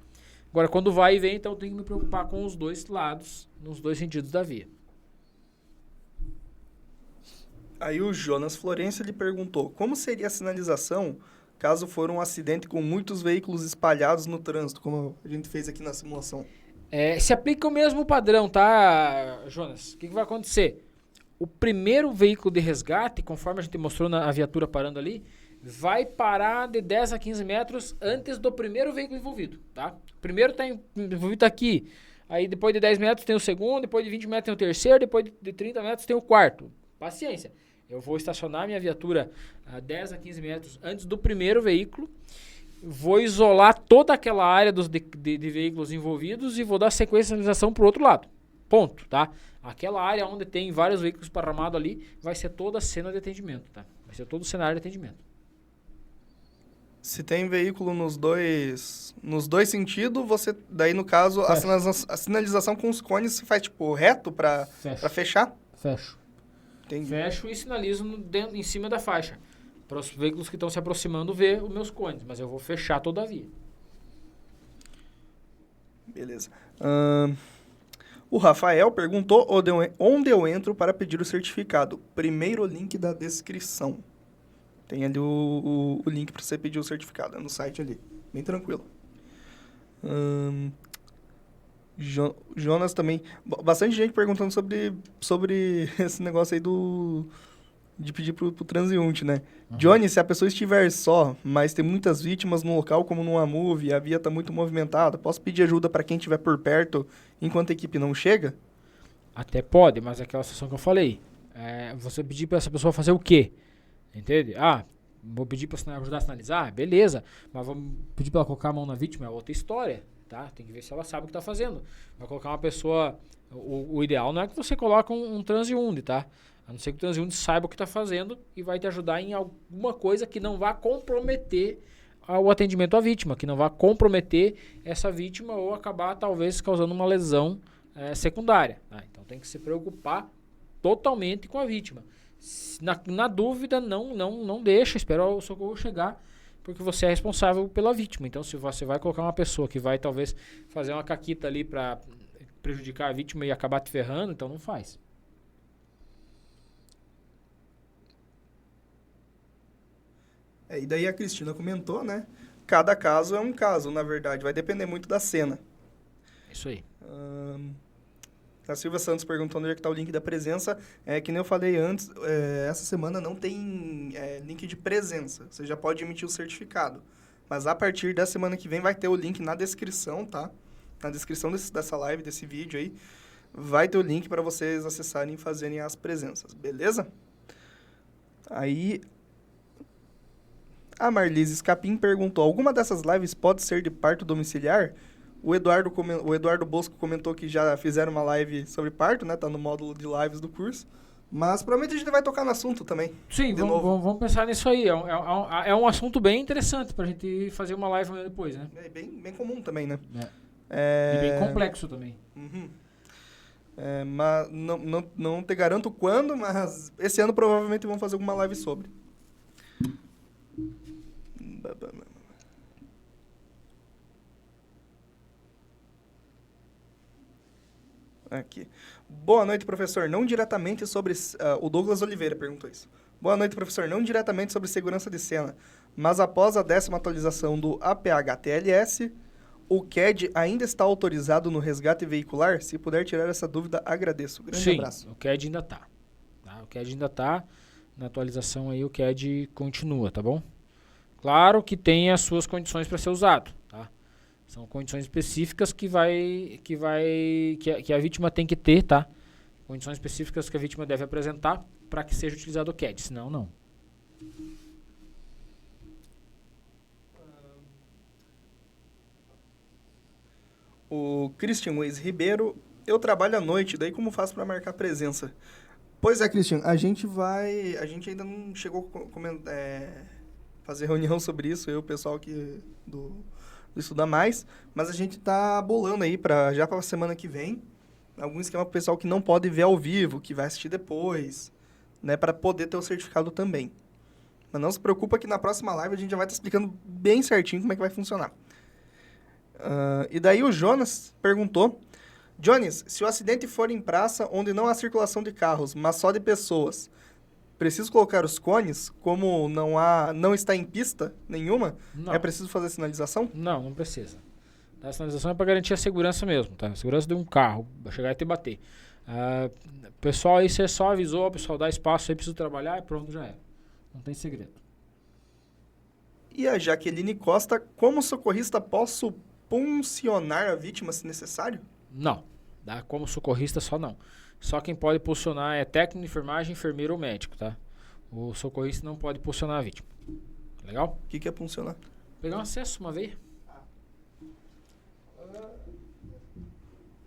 Agora, quando vai e vem, então eu tenho que me preocupar com os dois lados, nos dois sentidos da via. Aí o Jonas Florencio lhe perguntou, como seria a sinalização caso for um acidente com muitos veículos espalhados no trânsito, como a gente fez aqui na simulação? Se aplica o mesmo padrão, tá, Jonas? O que vai acontecer? O primeiro veículo de resgate, conforme a gente mostrou na viatura parando ali, vai parar de 10 a 15 metros antes do primeiro veículo envolvido, tá? O primeiro está envolvido aqui, aí depois de 10 metros tem o segundo, depois de 20 metros tem o terceiro, depois de 30 metros tem o quarto. Paciência. Eu vou estacionar minha viatura a 10 a 15 metros antes do primeiro veículo, vou isolar toda aquela área de veículos envolvidos e vou dar sequência de sinalização para o outro lado. Ponto, tá? Aquela área onde tem vários veículos esparramados ali vai ser toda a cena de atendimento, tá? Vai ser todo o cenário de atendimento. Se tem veículo nos dois sentidos, você, daí no caso, a sinalização com os cones se faz tipo reto para fechar? Fecho. Entendi. Fecho e sinalizo em cima da faixa. Para os veículos que estão se aproximando ver os meus cones, mas eu vou fechar toda a via. Beleza. O Rafael perguntou onde eu entro para pedir o certificado. Primeiro link da descrição. Tem ali o link para você pedir o certificado, é no site ali. Bem tranquilo. Jonas também. Bastante gente perguntando sobre esse negócio aí de pedir pro transeunte, né? Uhum. Johnny, se a pessoa estiver só, mas tem muitas vítimas no local, como numa move, a via tá muito movimentada, posso pedir ajuda para quem estiver por perto enquanto a equipe não chega? Até pode, mas é aquela situação que eu falei. Você pedir para essa pessoa fazer o quê? Entende? Vou pedir para ajudar a sinalizar? Beleza. Mas vamos pedir para ela colocar a mão na vítima? É outra história. Tá? Tem que ver se ela sabe o que está fazendo. Vai colocar uma pessoa... O ideal não é que você coloque um transeunte, tá? A não ser que o transeunte saiba o que está fazendo e vai te ajudar em alguma coisa que não vá comprometer o atendimento à vítima, que não vá comprometer essa vítima ou acabar, talvez, causando uma lesão secundária. Tá? Então, tem que se preocupar totalmente com a vítima. Na dúvida, não deixa, espera o socorro chegar, porque você é responsável pela vítima. Então, se você vai colocar uma pessoa que vai, talvez, fazer uma caquita ali para prejudicar a vítima e acabar te ferrando, então não faz. E daí a Cristina comentou, né? Cada caso é um caso, na verdade. Vai depender muito da cena. Isso aí. A Silvia Santos perguntou onde é que está o link da presença. Que nem eu falei antes, essa semana não tem link de presença. Você já pode emitir o certificado. Mas a partir da semana que vem vai ter o link na descrição, tá? Na descrição dessa live, desse vídeo aí, vai ter o link para vocês acessarem e fazerem as presenças, beleza? Aí, a Marlise Scapim perguntou, alguma dessas lives pode ser de parto domiciliar? O Eduardo Bosco comentou que já fizeram uma live sobre parto, né? Tá no módulo de lives do curso. Mas provavelmente a gente vai tocar no assunto também. Sim, vamos pensar nisso aí. É um assunto bem interessante pra gente fazer uma live amanhã depois, né? É bem comum também, né? E bem complexo também. Uhum. Mas não te garanto quando, mas esse ano provavelmente vamos fazer alguma live sobre. Aqui. Boa noite, professor. Não diretamente sobre... o Douglas Oliveira perguntou isso. Boa noite, professor. Não diretamente sobre segurança de cena, mas após a 10ª atualização do APH-TLS, o CAD ainda está autorizado no resgate veicular? Se puder tirar essa dúvida, agradeço. Grande abraço. Sim, o CAD ainda está. Tá? O CAD ainda está. Na atualização aí, o CAD continua, tá bom? Claro que tem as suas condições para ser usado, tá? São condições específicas que a vítima tem que ter, tá? Condições específicas que a vítima deve apresentar para que seja utilizado o CAD, senão não. O Christian Weiss Ribeiro, eu trabalho à noite, daí como faço para marcar presença? Pois é, Christian, a gente ainda não chegou a fazer reunião sobre isso, eu e o pessoal aqui do Estuda Mais, mas a gente tá bolando aí já para a semana que vem, algum esquema para o pessoal que não pode ver ao vivo, que vai assistir depois, né, para poder ter o certificado também. Mas não se preocupa que na próxima live a gente já vai estar explicando bem certinho como é que vai funcionar. E daí o Jonas perguntou, Jones, se o acidente for em praça onde não há circulação de carros, mas só de pessoas, preciso colocar os cones, como não está em pista nenhuma? Não. É preciso fazer sinalização? Não precisa. A sinalização é para garantir a segurança mesmo, tá? A segurança de um carro, chegar e te bater. Pessoal, aí você só avisou, o pessoal dá espaço aí, precisa trabalhar e pronto, já é. Não tem segredo. E a Jaqueline Costa, como socorrista, posso puncionar a vítima se necessário? Não. Tá? Como socorrista, só não. Só quem pode pulsionar é técnico de enfermagem, enfermeiro ou médico, tá? O socorrista não pode pulsionar a vítima. Legal? O que é puncionar? Pegar um acesso uma vez.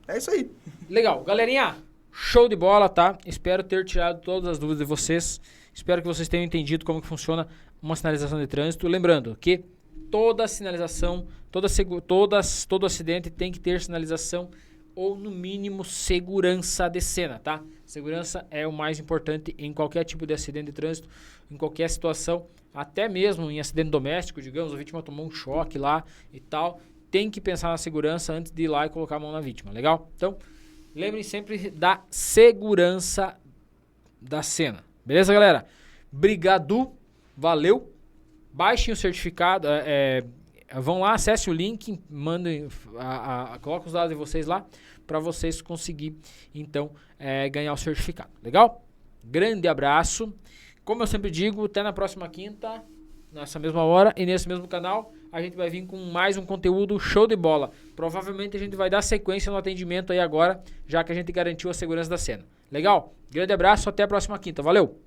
É isso aí. Legal. Galerinha, show de bola, tá? Espero ter tirado todas as dúvidas de vocês. Espero que vocês tenham entendido como que funciona uma sinalização de trânsito. Lembrando que toda sinalização, todo acidente tem que ter sinalização ou, no mínimo, segurança de cena, tá? Segurança é o mais importante em qualquer tipo de acidente de trânsito, em qualquer situação, até mesmo em acidente doméstico, digamos, a vítima tomou um choque lá e tal. Tem que pensar na segurança antes de ir lá e colocar a mão na vítima, legal? Então, lembrem sempre da segurança da cena. Beleza, galera? Brigado, valeu. Baixem o certificado, vão lá, acessem o link, mandem, coloquem os dados de vocês lá para vocês conseguirem, então, ganhar o certificado. Legal? Grande abraço. Como eu sempre digo, até na próxima quinta, nessa mesma hora e nesse mesmo canal, a gente vai vir com mais um conteúdo show de bola. Provavelmente a gente vai dar sequência no atendimento aí agora, já que a gente garantiu a segurança da cena. Legal? Grande abraço, até a próxima quinta. Valeu!